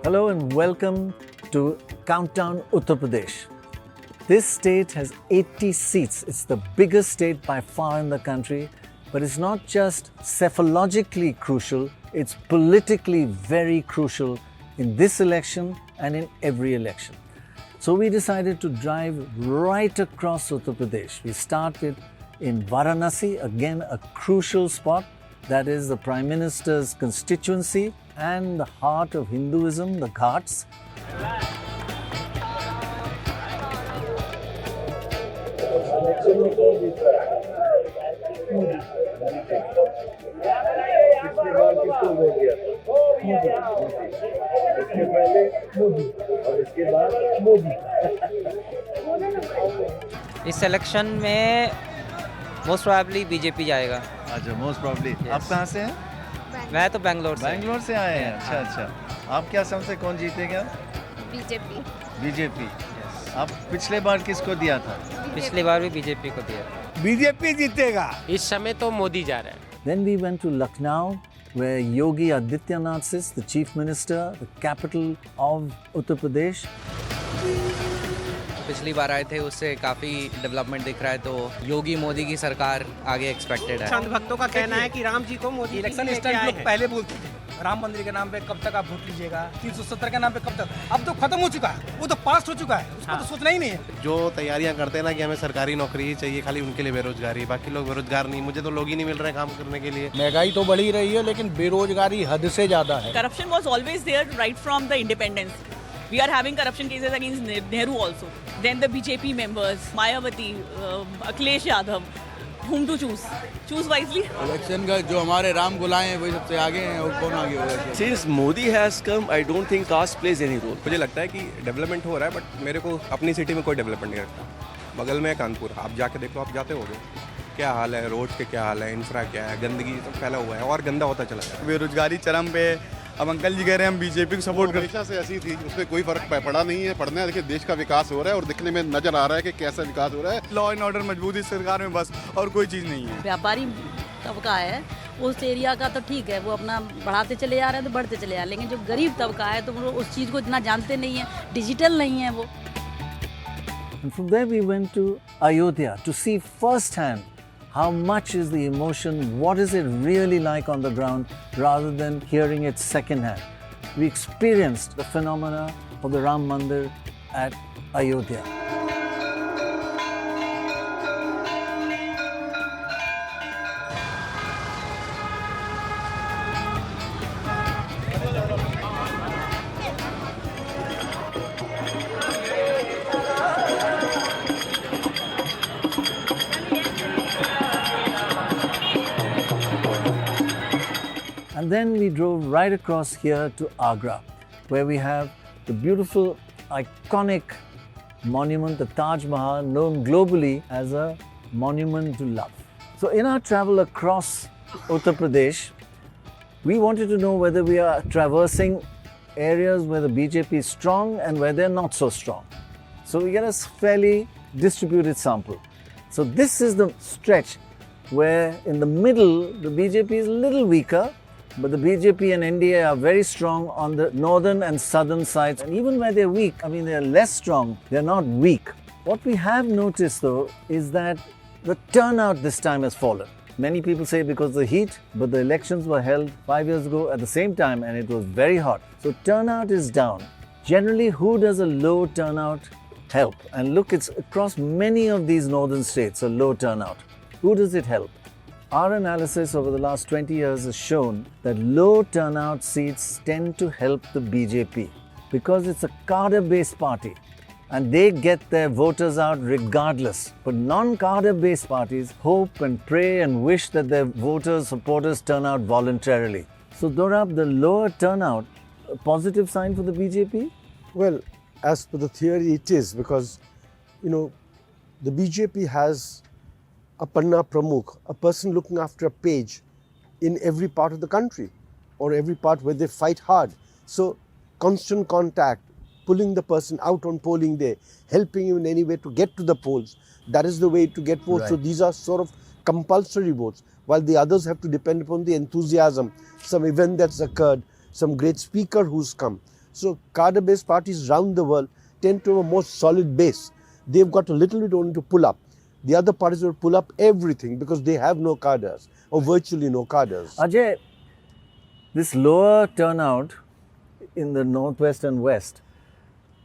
Hello and welcome to Countdown Uttar Pradesh. This state has 80 seats. It's the biggest state by far in the country, but it's not just cephalogically crucial, it's politically very crucial in this election and in every election. So we decided to drive right across Uttar Pradesh. We started in Varanasi, again a crucial spot. That is the Prime Minister's constituency and the heart of Hinduism, the Ghats. इस election में most probably BJP जाएगा। अच्छा, most probably. आप कहाँ से हैं? मैं तो बेंगलोर से। बैंगलोर से आए हैं। अच्छा अच्छा। आप क्या समझते हैं कौन जीतेगा? बीजेपी। बीजेपी। आप पिछले बार किसको दिया था? पिछली बार भी बीजेपी को दिया। बीजेपी जीतेगा। इस समय तो मोदी जा रहा है। Then we went to Lucknow, where Yogi Adityanath sits, the Chief Minister, the capital of Uttar Pradesh. पिछली बार आए थे उससे काफ़ी डेवलपमेंट दिख रहा है, तो योगी मोदी की सरकार आगे एक्सपेक्टेड है। चंद भक्तों का कहना है कि राम जी को मोदी इलेक्शन स्टंट लोग पहले बोलते थे, राम मंदिर के नाम पे कब तक आप वोट लीजिएगा, 370 के नाम पे कब तक। अब तो खत्म हो चुका है, वो तो पास हो चुका है, उसको तो सोचना ही नहीं है। जो तैयारियां करते हैं ना कि हमें सरकारी नौकरी ही चाहिए, खाली उनके लिए बेरोजगारी, बाकी लोग बेरोजगार नहीं। मुझे तो लोग ही नहीं मिल रहे काम करने के लिए। महंगाई तो बढ़ी रही है, लेकिन बेरोजगारी हद से ज्यादा है। Corruption was always there right from the independence. We are having corruption cases against Nehru also. Then the BJP members, Mayawati, Akhilesh Yadav. Whom to choose? Choose wisely. Election का जो हमारे राम गुलाए हैं वही सबसे आगे हैं, और कौन आगे होगा? Since Modi has come, I don't think caste plays any role. मुझे लगता है कि डेवलपमेंट हो रहा है, बट मेरे को अपनी सिटी में कोई डेवलपमेंट नहीं लगता। बगल में है कानपुर, आप जाके देखो, आप जाते होगे, क्या हाल है, रोड के क्या हाल है, इंफ्रा क्या है, गंदगी सब फैला हुआ है और गंदा होता चला जाए। बेरोजगारी चरम पे। अब अंकल जी कह रहे हैं हम बीजेपी को सपोर्ट करते हैं। हमेशा से ऐसी थी, उसमें कोई फर्क पड़ा नहीं है। पढ़ने देखिए देश का विकास हो रहा है और दिखने में नजर आ रहा है कि कैसा विकास हो रहा है। लॉ एंड ऑर्डर मजबूत है सरकार में, बस और कोई चीज़ नहीं है। व्यापारी तबका है उस एरिया का तो ठीक है, वो अपना बढ़ाते चले जा रहे हैं तो बढ़ते चले जा रहे हैं, लेकिन जो गरीब तबका है तो वो उस चीज़ को इतना जानते नहीं है, डिजिटल नहीं है वो। And from there we went to Ayodhya to see firsthand how much is the emotion, what is it really like on the ground, rather than hearing it secondhand. We experienced the phenomena of the Ram Mandir at Ayodhya. And then we drove right across here to Agra, where we have the beautiful, iconic monument, the Taj Mahal, known globally as a monument to love. So in our travel across Uttar Pradesh, we wanted to know whether we are traversing areas where the BJP is strong and where they're not so strong. So we get a fairly distributed sample. So this is the stretch where in the middle, the BJP is a little weaker, but the BJP and NDA are very strong on the northern and southern sides. And even where they're weak, I mean, they're less strong, they're not weak. What we have noticed though is that the turnout this time has fallen. Many people say because of the heat, but the elections were held 5 years ago at the same time and it was very hot. So turnout is down. Generally, who does a low turnout help? And look, it's across many of these northern states, a low turnout. Who does it help? Our analysis over the last 20 years has shown that low turnout seats tend to help the BJP because it's a cadre-based party and they get their voters out regardless. But non-cadre-based parties hope and pray and wish that their voters, supporters turn out voluntarily. So Dorab, the lower turnout, a positive sign for the BJP? Well, as per the theory it is, because, the BJP has a Panna Pramukh, a person looking after a page in every part of the country or every part where they fight hard. So constant contact, pulling the person out on polling day, helping him in any way to get to the polls, that is the way to get votes. Right. So these are sort of compulsory votes, while the others have to depend upon the enthusiasm, some event that's occurred, some great speaker who's come. So cadre-based parties around the world tend to have a more solid base. They've got a little bit only to pull up. The other parties will pull up everything because they have no cadres or virtually no cadres. Ajay, this lower turnout in the northwest and west,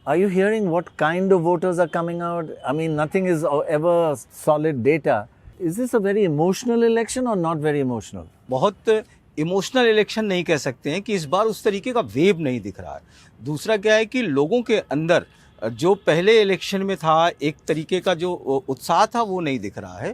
are you hearing what kind of voters are coming out? I mean, nothing is ever solid data. Is this a very emotional election or not very emotional? बहुत emotional election नहीं कह सकते हैं कि इस बार उस तरीके का वेव नहीं दिख रहा है। दूसरा क्या है कि लोगों के अंदर जो पहले इलेक्शन में था एक तरीके का जो उत्साह था वो नहीं दिख रहा है।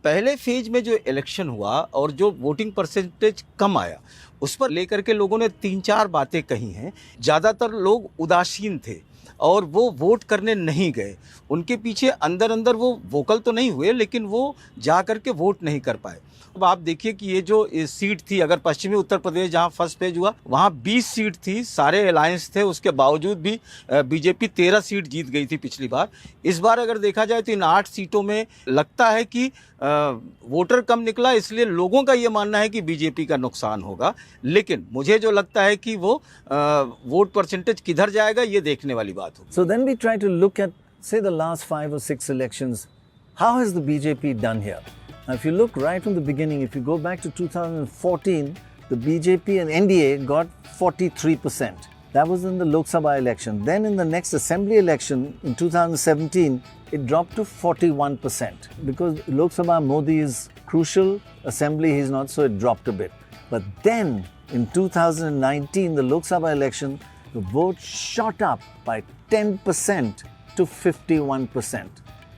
पहले फेज में जो इलेक्शन हुआ और जो वोटिंग परसेंटेज कम आया उस पर लेकर के लोगों ने 3-4 बातें कही हैं। ज़्यादातर लोग उदासीन थे और वो वोट करने नहीं गए। उनके पीछे अंदर अंदर वो वोकल तो नहीं हुए लेकिन वो जा कर के वोट नहीं कर पाए। अब आप देखिए कि ये जो सीट थी, अगर पश्चिमी उत्तर प्रदेश जहां फर्स्ट पेज हुआ वहां 20 सीट थी, सारे अलायंस थे, उसके बावजूद भी बीजेपी 13 सीट जीत गई थी पिछली बार। इस बार अगर देखा जाए तो इन 8 सीटों में लगता है कि वोटर कम निकला, इसलिए लोगों का ये मानना है कि बीजेपी का नुकसान होगा। लेकिन मुझे जो लगता है कि वो वोट परसेंटेज किधर जाएगा ये देखने वाली बात होगी। So then we try to look at, say, the last 5 or 6 elections. How has the BJP done here? Now, if you look right from the beginning, if you go back to 2014, the BJP and NDA got 43%. That was in the Lok Sabha election. Then in the next assembly election in 2017, it dropped to 41%. Because Lok Sabha Modi is crucial, assembly he's not, so it dropped a bit. But then in 2019, the Lok Sabha election, the vote shot up by 10% to 51%.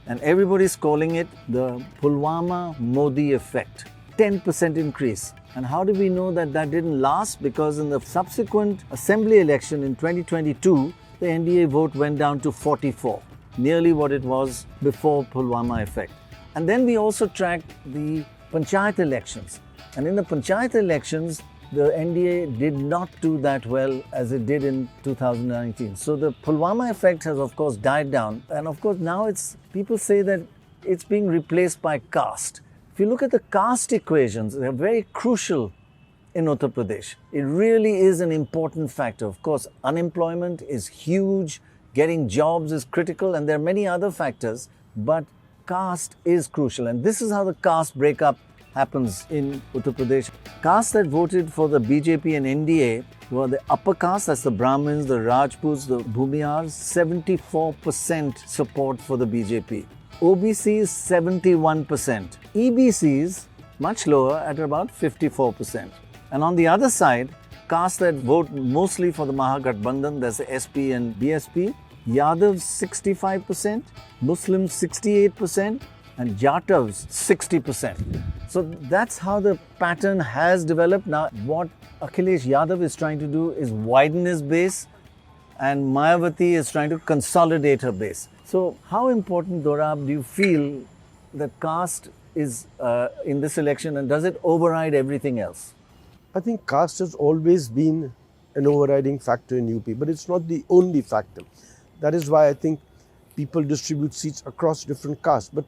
And everybody's calling it the Pulwama Modi effect. 10% increase. And how do we know that that didn't last? Because in the subsequent assembly election in 2022, the NDA vote went down to 44, nearly what it was before Pulwama effect. And then we also tracked the Panchayat elections. And in the Panchayat elections, the NDA did not do that well as it did in 2019. So the Pulwama effect has of course died down. And of course now people say that it's being replaced by caste. If you look at the caste equations, they're very crucial in Uttar Pradesh. It really is an important factor. Of course, unemployment is huge, getting jobs is critical, and there are many other factors, but caste is crucial. And this is how the caste breakup happens in Uttar Pradesh. Caste that voted for the BJP and NDA were the upper caste, that's the Brahmins, the Rajputs, the Bhumihars, 74% support for the BJP. OBCs 71%. EBCs much lower at about 54%. And on the other side, castes that vote mostly for the Mahagathbandhan, that's the SP and BSP, Yadavs 65%, Muslims 68%, and Jatavs 60%. So that's how the pattern has developed. Now, what Akhilesh Yadav is trying to do is widen his base, and Mayawati is trying to consolidate her base. So, how important, Dorab, do you feel that caste is in this election, and does it override everything else? I think caste has always been an overriding factor in UP, but it's not the only factor. That is why I think people distribute seats across different castes. But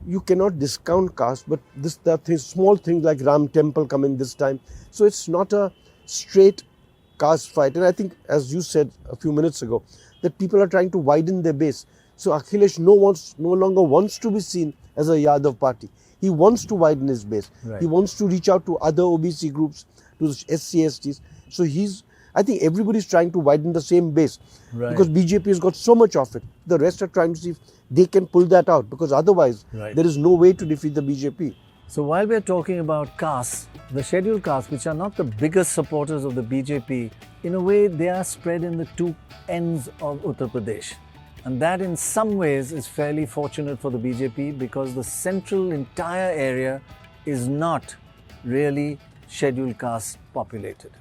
you cannot discount caste, but there are small things like Ram Temple come in this time. So it's not a straight caste fight. And I think, as you said a few minutes ago, that people are trying to widen their base. So Akhilesh no longer wants to be seen as a Yadav party. He wants to widen his base. Right. He wants to reach out to other OBC groups, to the SC, STs. So I think everybody's trying to widen the same base. Right. Because BJP has got so much of it. The rest are trying to see if they can pull that out, because otherwise there is no way to defeat the BJP. So while we're talking about castes, the scheduled castes, which are not the biggest supporters of the BJP, in a way they are spread in the two ends of Uttar Pradesh. And that in some ways is fairly fortunate for the BJP, because the central entire area is not really scheduled caste populated.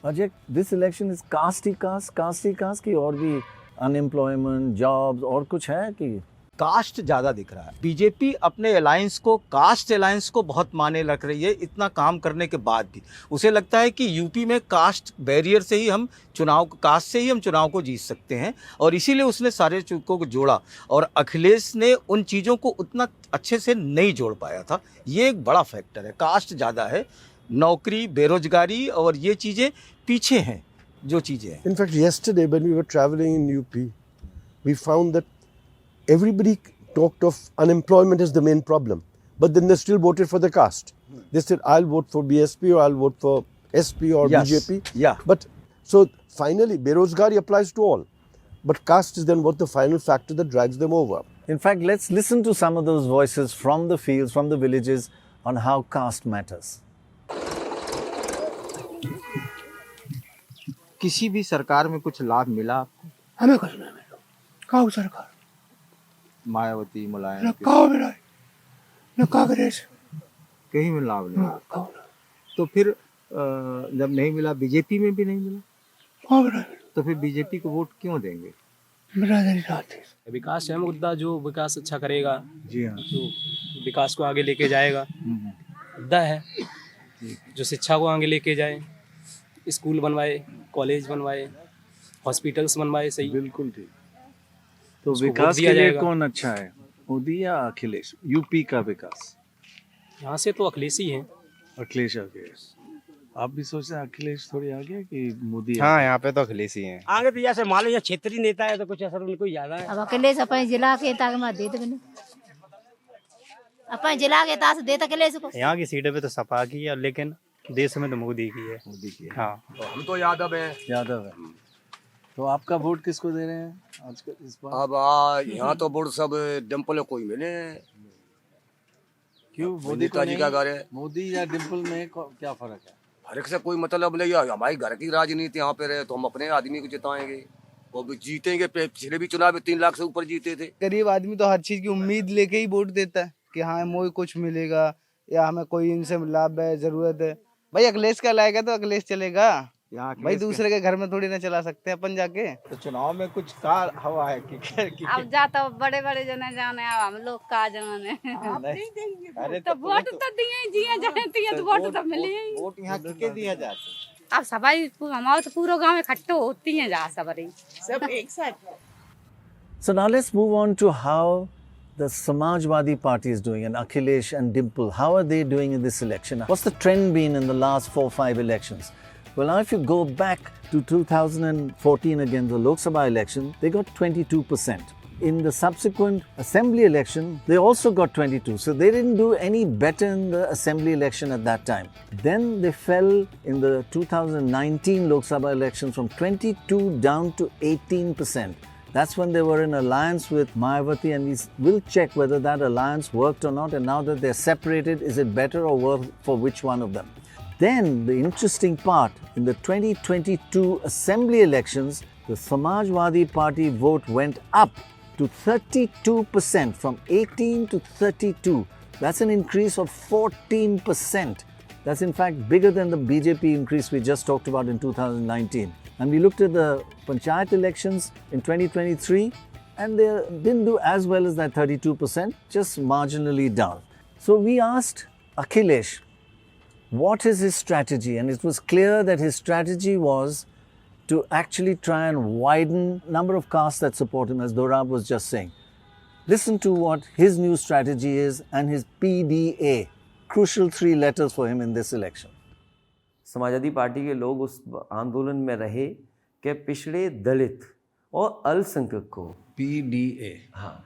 Ajay, this election is caste ki aur bhi unemployment, jobs और कुछ है कि cast ज़्यादा दिख रहा है। BJP अपने alliance को, कास्ट अलायंस को बहुत माने रख रही है, इतना काम करने के बाद भी। उसे लगता है कि यूपी में कास्ट बैरियर से ही हम कास्ट से ही हम चुनाव को जीत सकते हैं, और इसीलिए उसने सारे चुनावों को जोड़ा। और अखिलेश ने उन चीज़ों को उतना अच्छे से नहीं जोड़ पाया था। ये एक बड़ा फैक्टर है। कास्ट ज़्यादा है, नौकरी, बेरोजगारी और ये चीज़ें पीछे हैं। जो चीज़ें हैं। In fact, yesterday when we were traveling in UP, we found that everybody talked of unemployment as the main problem, but then they still voted for the caste. They said, I'll vote for BSP or I'll vote for SP or Yes. BJP. Yeah. But so finally, berozgari applies to all. But caste is then what the final factor that drags them over. In fact, let's listen to some of those voices from the fields, from the villages, on how caste matters. किसी भी सरकार में कुछ लाभ मिला आपको? हमें कुछ नहीं मिला। काऊ सरकार मायावती, मुलायम, न काऊ मिला न कांग्रेस कहीं में लाभ नहीं। तो फिर जब नहीं मिला, बीजेपी में भी नहीं मिला, तो फिर बीजेपी को वोट क्यों देंगे? विकास है मुद्दा, जो विकास अच्छा करेगा, जी हाँ, जो विकास को आगे लेके जाएगा, मुद्दा है। जो शिक्षा को आगे लेके जाए, स्कूल बनवाए, कॉलेज बनवाए, हॉस्पिटल्स बनवाए, सही। बिल्कुल ठीक। तो उसको विकास वोट दिया के लिए जाएगा। कौन अच्छा है, मोदी या अखिलेश? यूपी का विकास यहाँ से तो अखिलेश ही हैं। अखिलेश आगे। आप भी सोचते हैं अखिलेश थोड़ी आगे कि मोदी? हाँ, यहाँ पे तो अखिलेश ही हैं। आगे तो जैसे मान लो यहाँ क्षेत्रीय नेता है तो कुछ असर उनको ज्यादा है। अब अकेले अपने जिला के ताक में दे दे अपने जिला के ताक दे अकेले को यहाँ की सीटें पे तो सपा की है, लेकिन देश में तो मोदी की है। मोदी की है। हाँ, हम तो यादव है। यादव है। तो आपका वोट किसको दे रहे हैं आज का इस बार? अब यहाँ तो वोट सब डिम्पल कोई मिले। क्यों मोदी को नेताजी का नहीं? घर है। मोदी या डिम्पल में क्या फर्क है? हर एक से कोई मतलब नहीं है। हमारी घर की राजनीति यहाँ पे रहे तो हम अपने आदमी को जिताएंगे, वो भी जीतेंगे। पिछले भी चुनाव में 3 लाख से ऊपर जीते थे। गरीब आदमी तो हर चीज की उम्मीद लेके ही वोट देता है कि हाँ मोई कुछ मिलेगा या हमें कोई इनसे लाभ है, जरूरत है। भाई अखिलेश का लाएगा तो अखिलेश चलेगा, यहाँ भाई दूसरे के घर में थोड़ी ना चला सकते अपन जाके। तो चुनाव में कुछ कार हवा है कि अब जाता बड़े बड़े जने जाने, अब हम लोग का जाने। अरे तो वोट तो दिए जिया जाती है तो वोट तो मिले ही। वोट यहाँ किसके दिया जाता? अब सबाई हमारे तो पूरा गांव इकट्ठे होती हैं जा सबरी सब एक साथ। So now let's move on to how the Samajwadi Party is doing, and Akhilesh and Dimple. How are they doing in this election? What's the trend been in the last 4-5 elections? Well, now if you go back to 2014 again, the Lok Sabha election, they got 22%. In the subsequent assembly election, they also got 22. So they didn't do any better in the assembly election at that time. Then they fell in the 2019 Lok Sabha election from 22 down to 18%. That's when they were in alliance with Mayawati, and we will check whether that alliance worked or not. And now that they're separated, is it better or worse for which one of them? Then the interesting part, in the 2022 assembly elections, the Samajwadi Party vote went up to 32%, from 18 to 32. That's an increase of 14%. That's in fact bigger than the BJP increase we just talked about in 2019. And we looked at the Panchayat elections in 2023, and they didn't do as well as that 32%, just marginally down. So we asked Akhilesh, what is his strategy? And it was clear that his strategy was to actually try and widen number of castes that support him, as Dorab was just saying. Listen to what his new strategy is and his PDA, crucial 3 letters for him in this election. Samajwadi party के लोग उस आंदोलन में रहे कि पिछड़े दलित और अल्पसंख्यक को, PDA, हाँ,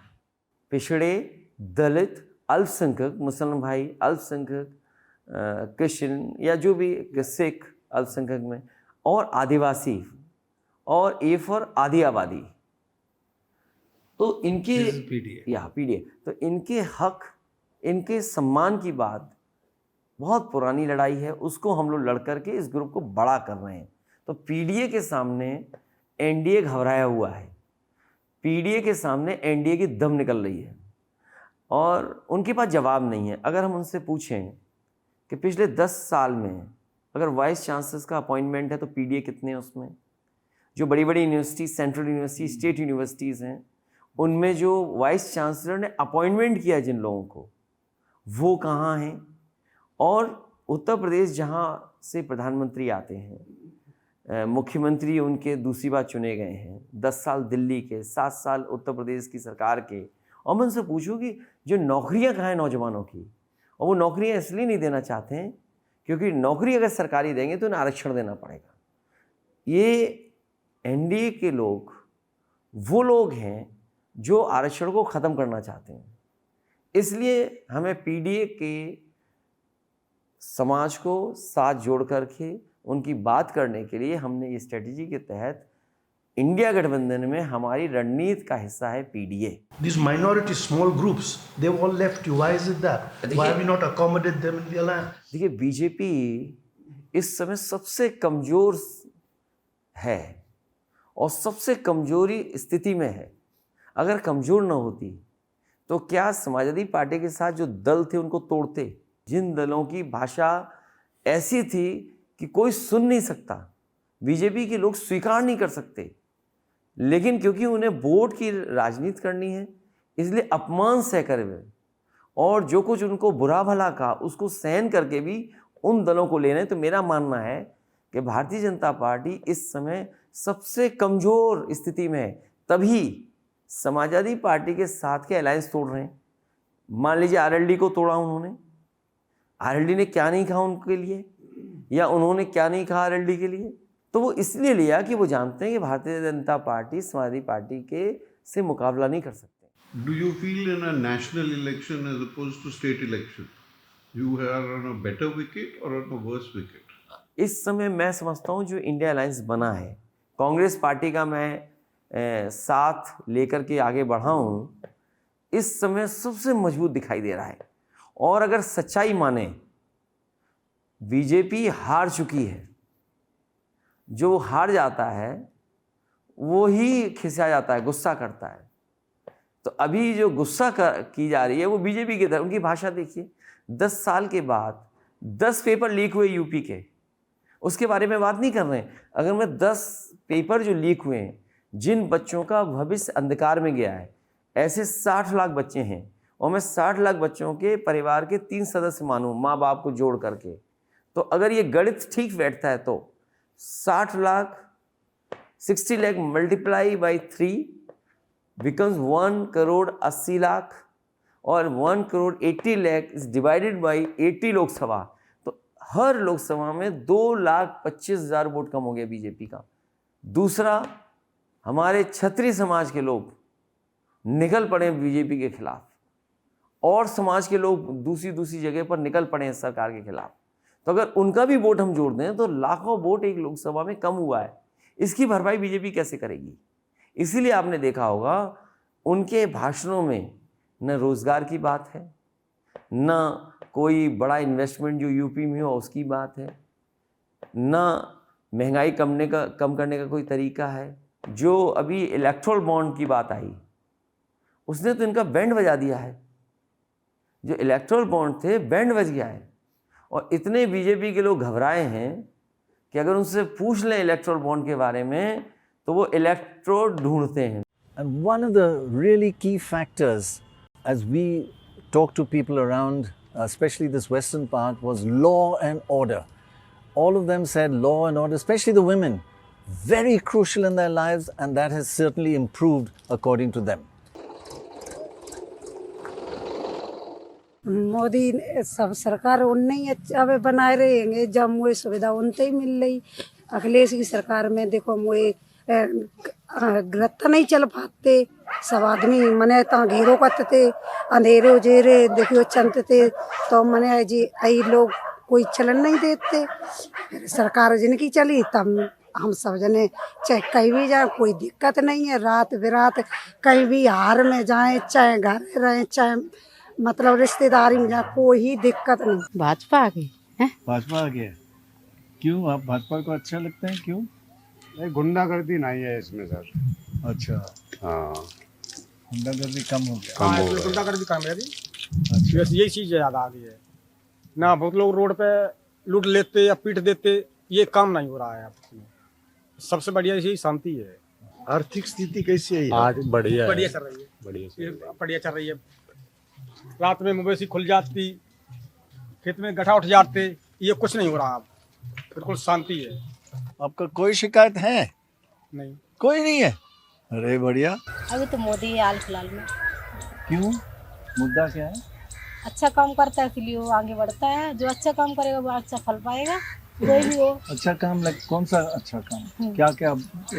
पिछड़े दलित अल्पसंख्यक, मुसलमान भाई अल्पसंख्यक, क्रिश्चियन या जो भी सिख अल्पसंख्यक में, और आदिवासी, और ए फॉर आदि आबादी। तो इनके PDA, तो इनके हक, इनके सम्मान की बात बहुत पुरानी लड़ाई है, उसको हम लोग लड़ करके इस ग्रुप को बड़ा कर रहे हैं। तो PDA के सामने NDA घबराया हुआ है, PDA के सामने NDA की दम निकल रही है और उनके पास जवाब नहीं है। अगर हम उनसे पूछें कि पिछले 10 साल में अगर वाइस चांसलर्स का अपॉइंटमेंट है तो PDA कितने हैं उसमें, जो बड़ी बड़ी university, central university, state universities हैं, उनमें जो वाइस चांसलर ने अपॉइंटमेंट किया जिन लोगों को, वो कहाँ हैं? और उत्तर प्रदेश जहाँ से प्रधानमंत्री आते हैं, मुख्यमंत्री उनके दूसरी बार चुने गए हैं, 10 साल दिल्ली के, 7 साल उत्तर प्रदेश की सरकार के, और मैं उनसे पूछूं कि जो नौकरियां कहाँ हैं नौजवानों की, और वो नौकरियां इसलिए नहीं देना चाहते हैं क्योंकि नौकरी अगर सरकारी देंगे तो उन्हें आरक्षण देना पड़ेगा। ये एनडीए के लोग वो लोग हैं जो आरक्षण को ख़त्म करना चाहते हैं। इसलिए हमें पीडीए के समाज को साथ जोड़ करके उनकी बात करने के लिए हमने ये स्ट्रेटजी के तहत इंडिया गठबंधन में हमारी रणनीति का हिस्सा है PDA. These minority small groups, they've all left you. Why is it that? Why have we not accommodated them in the alliance? देखिए, बीजेपी इस समय सबसे कमज़ोर है और सबसे कमज़ोरी स्थिति में है। अगर कमज़ोर न होती तो क्या समाजवादी पार्टी के साथ जो दल थे उनको तोड़ते? जिन दलों की भाषा ऐसी थी कि कोई सुन नहीं सकता, बीजेपी के लोग स्वीकार नहीं कर सकते, लेकिन क्योंकि उन्हें वोट की राजनीति करनी है इसलिए अपमान सह कर हुए और जो कुछ उनको बुरा भला कहा उसको सहन करके भी उन दलों को लेना है। तो मेरा मानना है कि भारतीय जनता पार्टी इस समय सबसे कमज़ोर स्थिति में है, तभी समाजवादी पार्टी के साथ के अलायंस तोड़ रहे हैं। मान लीजिए आरएलडी को तोड़ा उन्होंने, आरएलडी ने क्या नहीं कहा उनके लिए या उन्होंने क्या नहीं कहा आरएलडी के लिए, तो वो इसलिए लिया कि वो जानते हैं कि भारतीय जनता पार्टी समाजवादी पार्टी के से मुकाबला नहीं कर सकते। Do you feel in a national election as opposed to state election, you are on a better wicket or on a worse wicket? इस समय मैं समझता हूँ जो इंडिया अलायंस बना है, कांग्रेस पार्टी का मैं साथ लेकर के आगे बढ़ा हूँ, इस समय सबसे मजबूत दिखाई दे रहा है। और अगर सच्चाई माने, बीजेपी हार चुकी है। जो हार जाता है वो ही खिसिया जाता है, गुस्सा करता है। तो अभी जो गुस्सा की जा रही है वो बीजेपी की तरफ, उनकी भाषा देखिए। 10 साल के बाद 10 पेपर लीक हुए यूपी के, उसके बारे में बात नहीं कर रहे हैं। अगर मैं 10 पेपर जो लीक हुए हैं, जिन बच्चों का भविष्य अंधकार में गया है, ऐसे 60 लाख बच्चे हैं और मैं 60 लाख बच्चों के परिवार के 3 सदस्य मानूं, माँ बाप को जोड़ करके, तो अगर ये गणित ठीक बैठता है तो 60 lakh multiply by 3 becomes 1 crore 80 lakh और 1 crore 80 lakh is divided by 80 Lok Sabha, तो हर लोकसभा में 2,25,000 वोट कम हो गया बीजेपी का। दूसरा, हमारे क्षत्रिय समाज के लोग निकल पड़े बीजेपी के खिलाफ और समाज के लोग दूसरी जगह पर निकल पड़े हैं सरकार के खिलाफ। तो अगर उनका भी वोट हम जोड़ दें तो लाखों वोट एक लोकसभा में कम हुआ है। इसकी भरपाई बीजेपी कैसे करेगी? इसीलिए आपने देखा होगा उनके भाषणों में न रोजगार की बात है, न कोई बड़ा इन्वेस्टमेंट जो यूपी में हो उसकी बात है, न महंगाई कम करने का कोई तरीका है। जो अभी इलेक्ट्रल बॉन्ड की बात आई, उसने तो इनका बैंड बजा दिया है। जो इलेक्ट्रल बॉन्ड थे, बैंड बज गया है और इतने बीजेपी के लोग घबराए हैं कि अगर उनसे पूछ लें इलेक्ट्रल बॉन्ड के बारे में तो वो इलेक्ट्रोड ढूंढते हैं। And one of the really key factors as we talk to people around, especially this western part, was law and order. All of them said law and order, especially the women, very crucial in their lives, and that has certainly improved according to them. Modi सब सरकार उनने ही अच्छा बनाए रहेंगे जब मुझे सुविधा उनसे ही मिल रही। अखिलेश की सरकार में देखो मुझे गलत नहीं चल पाते, सब आदमी मने ता घेरो करते अंधेरे उजेरे देखियो चलते तो मने जी आई लोग कोई चलन नहीं देते। सरकार जिनकी चली तब हम सब जने चाहे कहीं भी जाए कोई दिक्कत नहीं है, रात बिरात कहीं भी हार में जाए, चाहे घर रहें, चाहे मतलब रिश्तेदारी में जाए, कोई दिक्कत नहीं। भाजपा आ गई है? भाजपा आ गया। क्यों आप भाजपा को अच्छा लगता है? क्यों? गुंडागर्दी नहीं है इसमें सर। अच्छा, हाँ, गुंडागर्दी कम हो गया। हाँ, गुंडागर्दी कम है जी। अच्छा, यही चीज ज्यादा आ गई है ना। बहुत लोग रोड पे लूट लेते या पीट देते, ये काम नहीं हो रहा है अब। सबसे बढ़िया यही शांति है। आर्थिक स्थिति कैसी है? आज बढ़िया बढ़िया चल रही है, बढ़िया चल रही है। रात में मवेशी खुल जाती, खेत में गड्ढा उठ जाते, ये कुछ नहीं हो रहा अब, बिल्कुल शांति है। आपका कोई शिकायत है? नहीं, कोई नहीं है। अरे बढ़िया। अभी तो मोदी हाल फिलहाल में। क्यों? मुद्दा क्या है? अच्छा काम करता है इसलिए वो आगे बढ़ता है। जो अच्छा काम करेगा वो अच्छा फल पाएगा। कोई भी हो। अच्छा काम कौन सा अच्छा काम, क्या क्या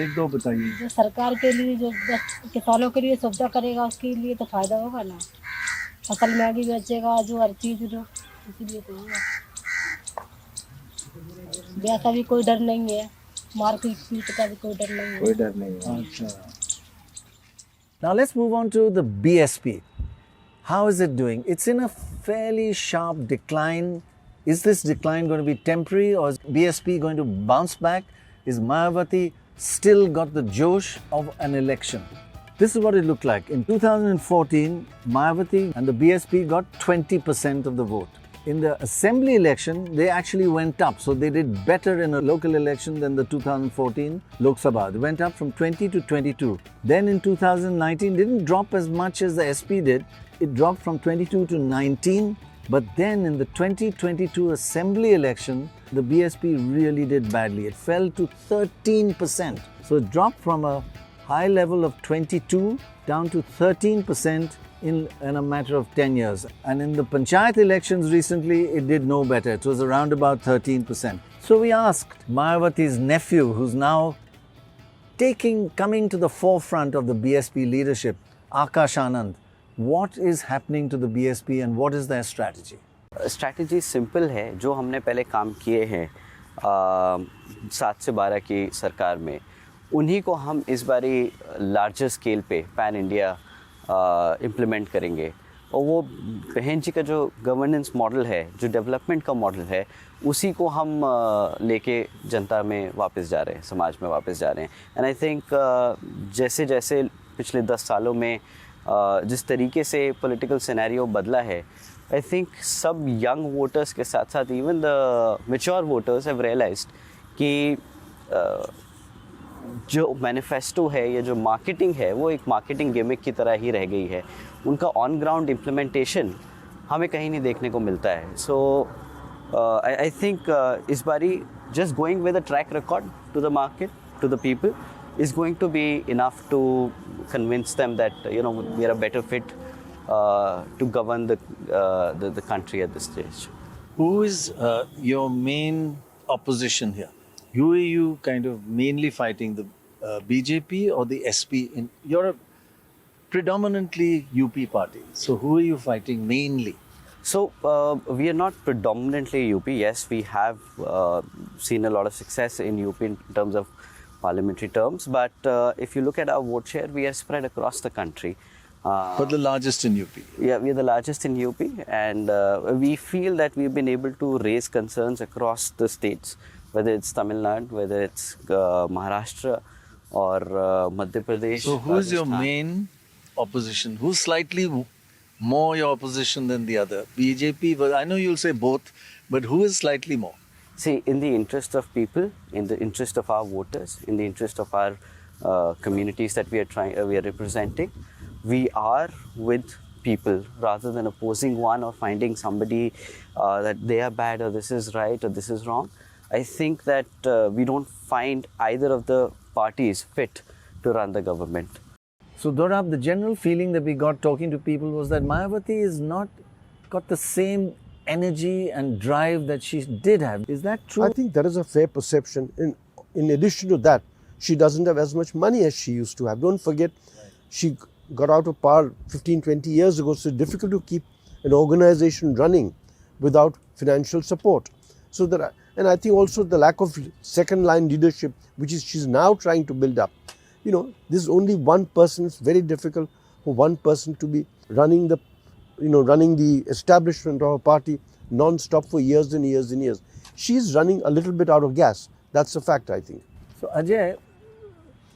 एक दो बताइए। जो सरकार के लिए जो किसानों के लिए सुविधा करेगा उसके लिए तो फायदा होगा ना, फसल महंगी बेचेगा जो हर चीज जो, इसीलिए तो होगा। वैसा भी कोई डर नहीं है, मार्केट पीट का भी कोई डर नहीं है। कोई डर नहीं है। अच्छा। Now let's move on to the BSP. How is it doing? It's in a fairly sharp decline. Is this decline going to be temporary, or is BSP going to bounce back? Is Mayawati still got the josh of an election? This is what it looked like. In 2014, Mayawati and the BSP got 20% of the vote. In the assembly election, they actually went up. So they did better in a local election than the 2014 Lok Sabha. They went up from 20 to 22. Then in 2019, didn't drop as much as the SP did. It dropped from 22 to 19. But then in the 2022 assembly election, the BSP really did badly. It fell to 13%. So it dropped from a high level of 22 down to 13% in a matter of 10 years. And in the Panchayat elections recently, it did no better. It was around about 13%. So we asked Mayawati's nephew, who's now coming to the forefront of the BSP leadership, Akash Anand, what is happening to the BSP and what is their strategy? Strategy simple है, जो हमने पहले काम किए हैं 7 से 12 की सरकार में, उन्हीं को हम इस बारी लार्जर स्केल पे पैन इंडिया इम्प्लीमेंट करेंगे। और वो बहन जी का जो गवर्नेंस मॉडल है, जो डेवलपमेंट का मॉडल है, उसी को हम लेके जनता में वापस जा रहे हैं, समाज में वापस जा रहे हैं। एंड आई थिंक जैसे जैसे पिछले 10 सालों में जिस तरीके से पॉलिटिकल सिनेरियो बदला है, आई थिंक सब यंग वोटर्स के साथ साथ even the mature voters have realised कि जो मैनिफेस्टो है या जो मार्केटिंग है, वो एक मार्केटिंग गिमिक की तरह ही रह गई है। उनका ऑन ग्राउंड इम्प्लीमेंटेशन हमें कहीं नहीं देखने को मिलता है। सो आई थिंक इस बारी just going with a track record to the market, to the people is going to be enough to convince them that we are a better fit to govern the country at this stage. Who is your main opposition here? Who are you kind of mainly fighting, the BJP or the SP? You're a predominantly UP party, so who are you fighting mainly? So we are not predominantly UP. Yes, we have seen a lot of success in UP in terms of parliamentary terms, but if you look at our vote share, we are spread across the country. But the largest in UP. Yeah, we are the largest in UP, and we feel that we've been able to raise concerns across the states, whether it's Tamil Nadu, whether it's Maharashtra or Madhya Pradesh. So who is your main opposition? Who's slightly more your opposition than the other? BJP, well, I know you'll say both, but who is slightly more? See, in the interest of people, in the interest of our voters, in the interest of our communities that we are representing, we are with people rather than opposing one or finding somebody that they are bad or this is right or this is wrong. I think that we don't find either of the parties fit to run the government. So, Dorab, the general feeling that we got talking to people was that Mayawati is not got the same energy and drive that she did have. Is that true? I think that is a fair perception. In addition to that, she doesn't have as much money as she used to have. Don't forget, she got out of power 15-20 years ago, so it's difficult to keep an organization running without financial support. So that, and I think also the lack of second line leadership, which is she's now trying to build up. This is only one person. It's very difficult for one person to be running the establishment of a party non-stop for years and years and years. She's running a little bit out of gas. That's a fact, I think. So, Ajay,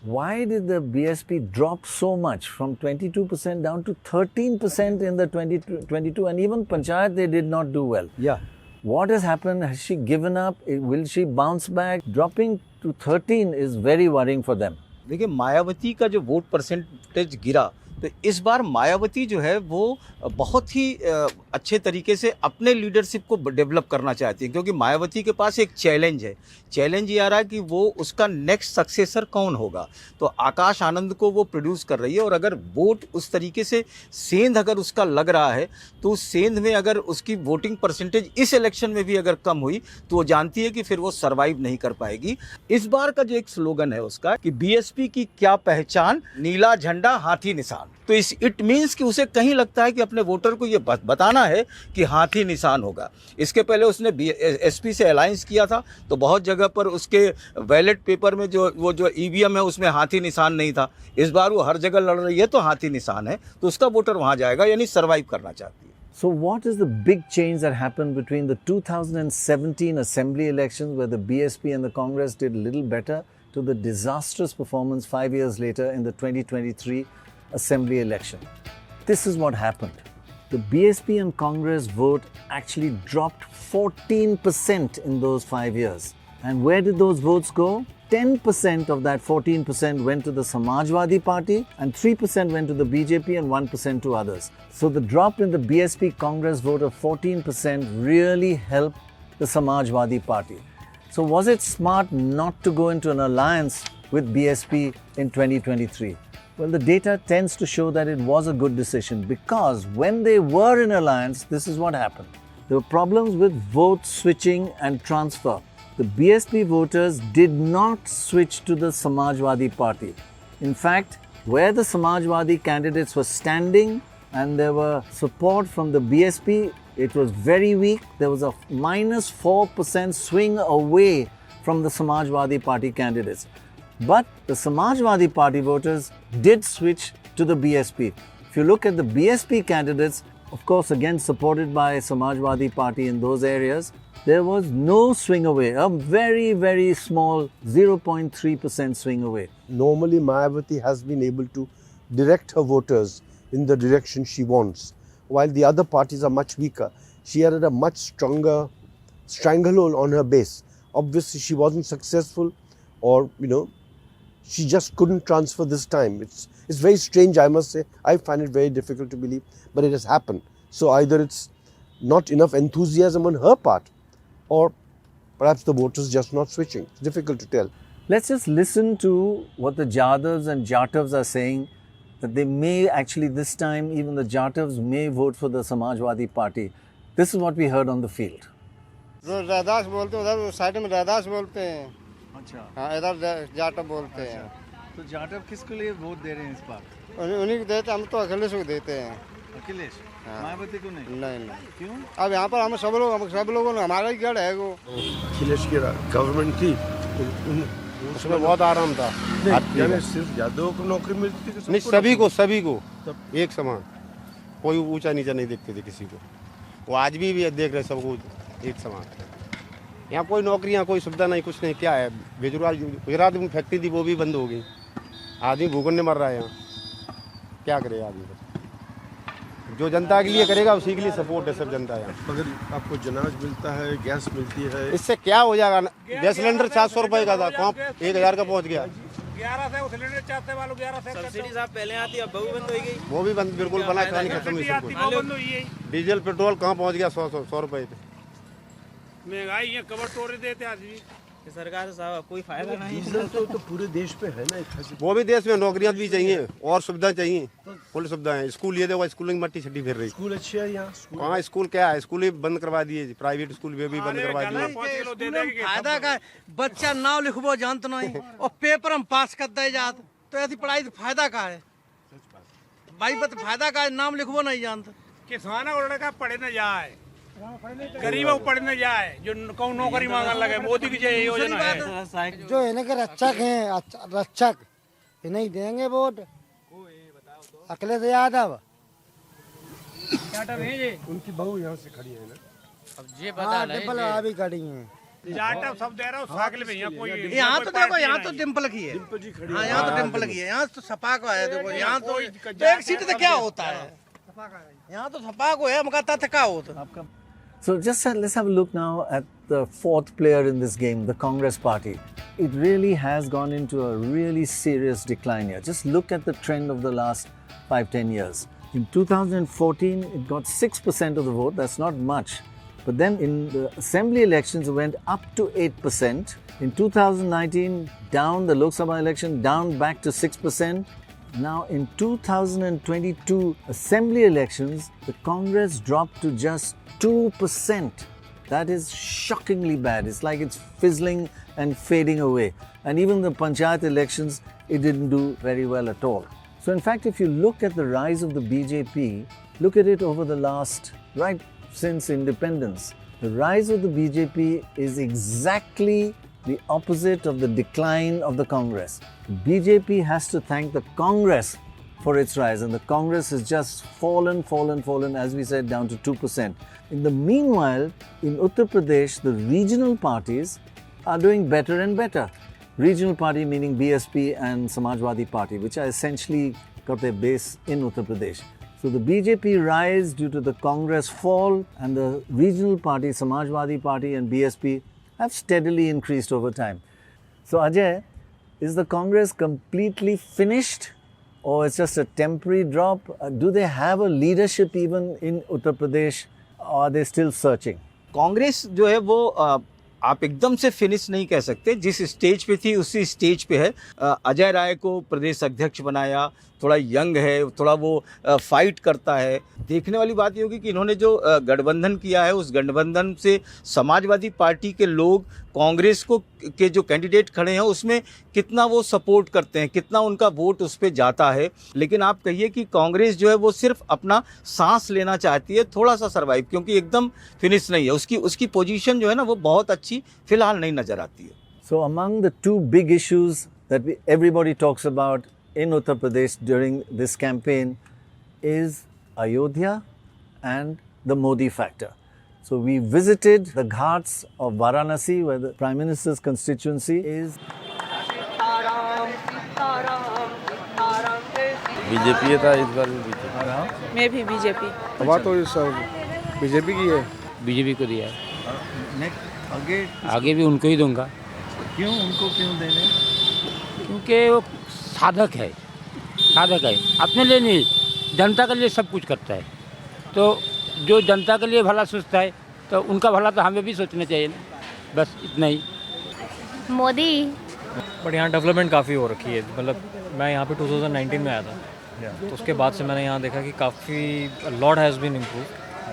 why did the BSP drop so much from 22% down to 13% in the 2022? And even Panchayat, they did not do well. Yeah. What has happened? Has she given up? Will she bounce back? Dropping to 13 is very worrying for them. देखिए, मायावती का जो vote percentage गिरा, तो इस बार मायावती जो है वो बहुत ही अच्छे तरीके से अपने लीडरशिप को डेवलप करना चाहती है, क्योंकि मायावती के पास एक चैलेंज है। चैलेंज ये आ रहा है कि वो उसका नेक्स्ट सक्सेसर कौन होगा। तो आकाश आनंद को वो प्रोड्यूस कर रही है, और अगर वोट उस तरीके से सेंध अगर उसका लग रहा है तो उस सेंध में अगर उसकी वोटिंग परसेंटेज इस इलेक्शन में भी अगर कम हुई तो वो जानती है कि फिर वो सर्वाइव नहीं कर पाएगी। इस बार का जो एक स्लोगन है उसका कि बीएसपी की क्या पहचान, नीला झंडा हाथी निशान। तो इट मीन्स कि उसे कहीं लगता है कि अपने वोटर को ये बताना है कि हाथी निशान होगा। इसके पहले उसने एसपी से अलायंस किया था, तो बहुत जगह पर उसके बैलेट पेपर में जो ईवीएम है उसमें हाथी निशान नहीं था। इस बार वो हर जगह लड़ रही है तो हाथी निशान है, तो उसका वोटर वहाँ जाएगा, यानी सर्वाइव करना चाहती है। So what is the big change that happened between the 2017 assembly elections, where the BSP and the Congress did a little better, to the disastrous performance 5 years later in the 2023 assembly election? This is what happened. The BSP and Congress vote actually dropped 14% in those 5 years. And where did those votes go? 10% of that 14% went to the Samajwadi Party, and 3% went to the BJP and 1% to others. So the drop in the BSP Congress vote of 14% really helped the Samajwadi Party. So was it smart not to go into an alliance with BSP in 2023? Well, the data tends to show that it was a good decision, because when they were in alliance, this is what happened. There were problems with vote switching and transfer. The BSP voters did not switch to the Samajwadi Party. In fact, where the Samajwadi candidates were standing and there were support from the BSP, it was very weak. There was a minus 4% swing away from the Samajwadi Party candidates. But the Samajwadi Party voters did switch to the BSP. If you look at the BSP candidates, of course, again supported by Samajwadi Party in those areas, there was no swing away, a very, very small 0.3% swing away. Normally, Mayawati has been able to direct her voters in the direction she wants, while the other parties are much weaker. She had a much stronger stranglehold on her base. Obviously, she wasn't successful, or, she just couldn't transfer this time. It's very strange, I must say. I find it very difficult to believe, but it has happened. So either it's not enough enthusiasm on her part, or perhaps the voters just not switching. It's difficult to tell. Let's just listen to what the Jadavs and Jatavs are saying, that they may actually this time, even the Jatavs may vote for the Samajwadi Party. This is what we heard on the field. रादास बोलते हैं, उधर side में रादास बोलते हैं। अच्छा। हाँ, इधर जाटव बोलते हैं। तो जाटव किसके लिए वोट दे रहे हैं इस बार? उन्हीं को देते, हम तो अखिलेश को देते हैं। अखिलेश? मायावती को नहीं? नहीं। क्यों? अब यहाँ पर हम सब लोगों ने, हमारा ही गढ़ है वो। अखिलेश की गवर्नमेंट थी, उसमें बहुत आराम था। यानी सिर्फ यादव को नौकरी मिलती थी? नहीं, सभी को एक समान, कोई ऊंचा नीचा नहीं देखते थे किसी को। वो आज भी देख रहे सबको एक समान। यहाँ कोई नौकरियाँ, कोई सुविधा नहीं, कुछ नहीं। क्या है, गुजरात में फैक्ट्री थी वो भी बंद हो गई। आदमी भूखने मर रहा है यहाँ, क्या करे आदमी? जो जनता के लिए करेगा उसी के लिए सपोर्ट है सब जनता यहाँ। अगर आपको जनाज मिलता है, गैस मिलती है, इससे क्या हो जाएगा? गैस सिलेंडर 700 रुपए का था, कौन 1000 का पहुँच गया। 11 से सिलेंडर चाहते वालों 11 से सब्सिडी साहब पहले आती, अब वो बंद हो गई। वो भी बंद, बिल्कुल बना खत्म हुई। डीजल पेट्रोल कहाँ पहुँच गया? 100 रुपए पे। महंगाई है, कबर तोड़ देते आदमी। सरकार साहब कोई फायदा नहीं। डीजल तो पूरे देश पे है ना। वो भी देश में नौकरियां भी चाहिए और सुविधा चाहिए, फुल सुविधाएं। स्कूल ये देखो, स्कूल में मट्टी छट्टी फिर रही। स्कूल अच्छे है यहाँ? कहाँ स्कूल क्या है, स्कूल ही बंद करवा दिए, प्राइवेट स्कूल भी बंद करवा दिए। फायदा का बच्चा नाव लिखबो जानते नहीं और पेपर हम पास कर दे जात, तो ऐसी पढ़ाई फायदा का है भाई? फायदा का है, नाम लिखबो नहीं जानते। किसान और लड़का पढ़े न जाए, गरीब पढ़ न जाए, जो कौन नौकरी मांगने लगे। मोदी की योजना है। जो इनके रक्षक हैं, रक्षक इन्हें देंगे वोट। अखिलेश यादव उनकी बहू यहाँ से खड़ी है ना। अब ये पता नहीं, डिम्पल अभी खड़ी हैं। जाटव सब दे रहा हूँ, साकल में यहाँ कोई। यहाँ तो देखो, यहाँ तो डिम्पल की है। हाँ, यहाँ तो डिम्पल की है। यहाँ तो सपा का है। देखो यहाँ तो एक सीट से क्या होता है, यहाँ तो सपा को है। हमका तथ्य क्या होता है? So let's have a look now at the fourth player in this game, the Congress Party. It really has gone into a really serious decline here. Just look at the trend of the last 5-10 years. In 2014, it got 6% of the vote. That's not much. But then in the assembly elections, it went up to 8%. In 2019, down, the Lok Sabha election, down back to 6%. Now in 2022 assembly elections, the Congress dropped to just 2%. That is shockingly bad. It's like it's fizzling and fading away. And even the Panchayat elections, it didn't do very well at all. So in fact, if you look at the rise of the BJP, look at it over the last, right since independence, the rise of the BJP is exactly the opposite of the decline of the Congress. The BJP has to thank the Congress for its rise, and the Congress has just fallen, as we said, down to 2%. In the meanwhile, in Uttar Pradesh, the regional parties are doing better and better. Regional party meaning BSP and Samajwadi Party, which are essentially got their base in Uttar Pradesh. So the BJP rise due to the Congress fall, and the regional party, Samajwadi Party and BSP, have steadily increased over time. So Ajay, is the Congress completely finished, or it's just a temporary drop? Do they have a leadership even in Uttar Pradesh, or are they still searching? Congress जो है वो आप एकदम से finish नहीं कह सकते। जिस स्टेज पे थी उसी स्टेज पे है। अजय राय को प्रदेश अध्यक्ष बनाया, थोड़ा यंग है, थोड़ा वो फाइट करता है। देखने वाली बात ये होगी कि इन्होंने जो गठबंधन किया है, उस गठबंधन से समाजवादी पार्टी के लोग कांग्रेस को के जो कैंडिडेट खड़े हैं उसमें कितना वो सपोर्ट करते हैं, कितना उनका वोट उस पर जाता है। लेकिन आप कहिए कि कांग्रेस जो है वो सिर्फ अपना सांस लेना चाहती है, थोड़ा सा सर्वाइव, क्योंकि एकदम फिनिश नहीं है। उसकी पोजीशन जो है ना वो बहुत अच्छी फिलहाल नहीं नजर आती है। So among the two big issues that everybody talks about in Uttar Pradesh during this campaign is Ayodhya and the Modi factor. So we visited the ghats of Varanasi, where the Prime Minister's constituency is. BJP था इस बार भी BJP. मैं भी BJP. हवा तो सब BJP की है। बीजेपी को दिया है। आगे आगे भी उनको ही दूंगा। क्यों उनको क्यों देने? क्योंकि वो साधक है, अपने लिए नहीं, जनता के लिए सब कुछ करता है। तो जो जनता के लिए भला सोचता है तो उनका भला तो हमें भी सोचना चाहिए ना, बस इतना ही। मोदी। बट यहाँ डेवलपमेंट काफ़ी हो रखी है। मतलब मैं यहाँ पे 2019 में आया था, तो उसके बाद से मैंने यहाँ देखा कि काफ़ी लॉट हैज़ बीन इम्प्रूव,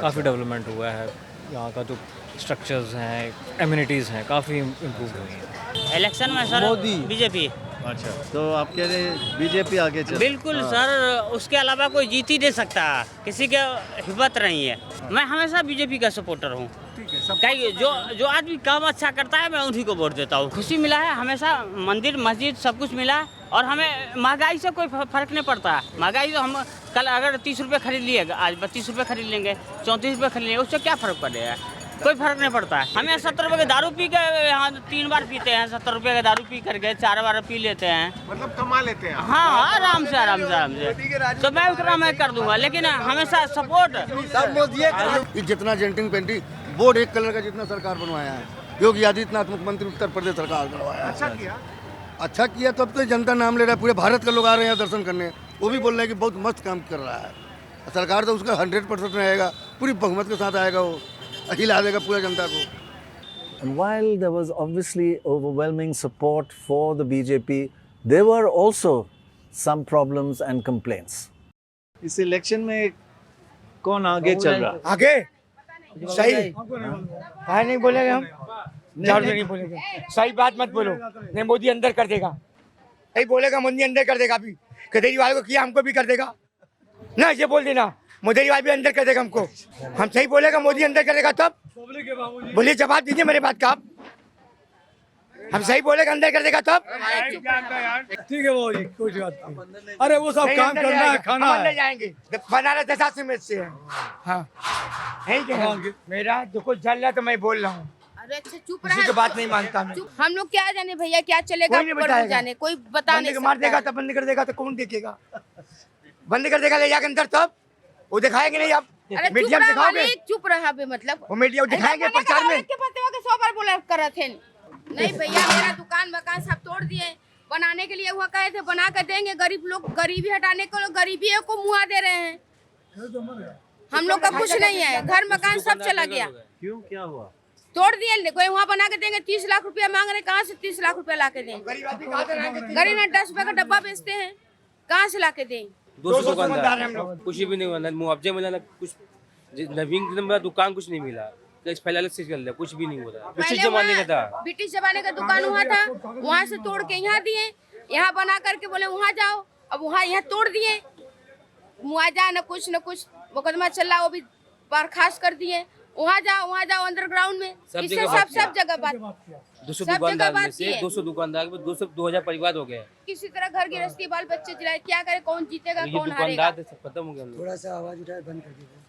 काफ़ी डेवलपमेंट हुआ है। यहाँ का जो स्ट्रक्चर्स हैं, एम्यूनिटीज़ हैं, काफ़ी इम्प्रूव हुई हैं। इलेक्शन में सर मोदी बीजेपी। अच्छा, तो आप कह रहे हैं बीजेपी आगे चल? बिल्कुल सर, उसके अलावा कोई जीत ही नहीं सकता, किसी के हिम्मत नहीं है। मैं हमेशा बीजेपी का सपोर्टर हूँ। कई जो आदमी काम अच्छा करता है मैं उन्हीं को वोट देता हूँ। खुशी मिला है हमेशा, मंदिर मस्जिद सब कुछ मिला, और हमें महंगाई से कोई फर्क नहीं पड़ता। महंगाई तो हम कल अगर 30 रुपये खरीद लिए, आज 32 रुपये खरीद लेंगे, 34 रुपये खरीद लेंगे, उससे क्या फ़र्क पड़ेगा? कोई फर्क नहीं पड़ता है। हमें 70 रुपये के दारू पी के यहाँ 3 बार पीते हैं, 70 रुपये का दारू पी करके 4 बार पी लेते हैं। मतलब कमा लेते हैं। हाँ, आराम से। तो मैं उतना मैं कर दूंगा, लेकिन हमेशा सपोर्ट सब मोदी। जितना जेंटिंग पेंटिंग बोर्ड एक कलर का जितना सरकार बनवाया है, योगी आदित्यनाथ मुख्यमंत्री उत्तर प्रदेश सरकार बनवाया। अच्छा किया तब तो जनता नाम ले रहा है, पूरे भारत के लोग आ रहे हैं दर्शन करने। वो भी बोल रहे हैं कि बहुत मस्त काम कर रहा है। सरकार तो उसका 100% रहेगा, पूरी बहुमत के साथ आएगा, वो हिला देगा पूरा जनता को। And while there was obviously overwhelming support for the BJP, there were also some problems and complaints. इस इलेक्शन में कौन आगे चल रहा? आगे सही है नहीं बोलेंगे हम, झाड़ू नहीं बोलेंगे। सही बात मत बोलो, नहीं मोदी अंदर कर देगा। सही बोलेगा मोदी अंदर कर देगा। अभी केजरीवाल को किया, हमको भी कर देगा ना, ये बोल देना। मोदी भी अंदर कर देगा हमको। हम सही बोलेगा मोदी अंदर करेगा तब बोलिए, जवाब दीजिए मेरे बात का आप। हम सही बोलेगा अंदर कर देगा तब। ठीक है मोदी, कोई बात नहीं। अरे वो सब काम करना है, खाना है। जाएंगे बनारस 10 मिनट से है। हाँ मेरा देखो जल रहा तो मैं बोल रहा हूँ। अरे अच्छा चुप किसी की बात नहीं मानता मैं। हम लोग क्या जाने भैया, क्या चलेगा जाने, कोई बता नहीं मार देगा तो बंद कर देगा तो कौन देखेगा? बंद कर देगा ले जाकर अंदर, तब वो दिखाएंगे नहीं। आप मीडिया में दिखाओगे? चुप रहा बे, मतलब वो मीडिया दिखाएंगे प्रचार में। 100 बार बोला कर थे। नहीं भैया, मेरा दुकान मकान सब तोड़ दिए, बनाने के लिए हुआ कहे थे बना कर देंगे। गरीब लोग, गरीबी हटाने को लोग गरीबी को मुआ दे रहे हैं। हम लोग का कुछ नहीं है, घर मकान सब चला गया। क्यों, क्या हुआ? तोड़ दिए, कोई वहाँ बना के देंगे 30 लाख रुपया मांग रहे, कहाँ से 30 लाख रुपया ला के दें? गरीब ने 10 रुपए का डब्बा बेचते हैं, कहाँ से ला के दें? 200 दुकानदार हम लोग, कुछ भी नहीं हुआ, ना मुआवजा मिला, ना कुछ नवीन दुकान कुछ नहीं मिला, पहले अलग से चल रहा, कुछ भी नहीं हो रहा। ब्रिटिश जमाने का था, ब्रिटिश जमाने का दुकान हुआ था, वहाँ से तोड़ के यहाँ दिए, यहाँ बना करके बोले वहाँ जाओ, अब वहाँ यहाँ तोड़ दिए, मुआवजा न कुछ मुकदमा चल रहा, वो भी बर्खास्त कर दिए। वहाँ जाओ अंडरग्राउंड में, सब जगह बात। 200 दुकानदार में से 200 दुकानदार में 2000 परिवार हो गए। किसी तरह घर गृहस्थी बाल बच्चे चलाए, क्या करे, कौन जीतेगा कौन हारेगा? दुकानदार सब खत्म हो गया। थोड़ा सा आवाज उठाए बंद कर दीजिए।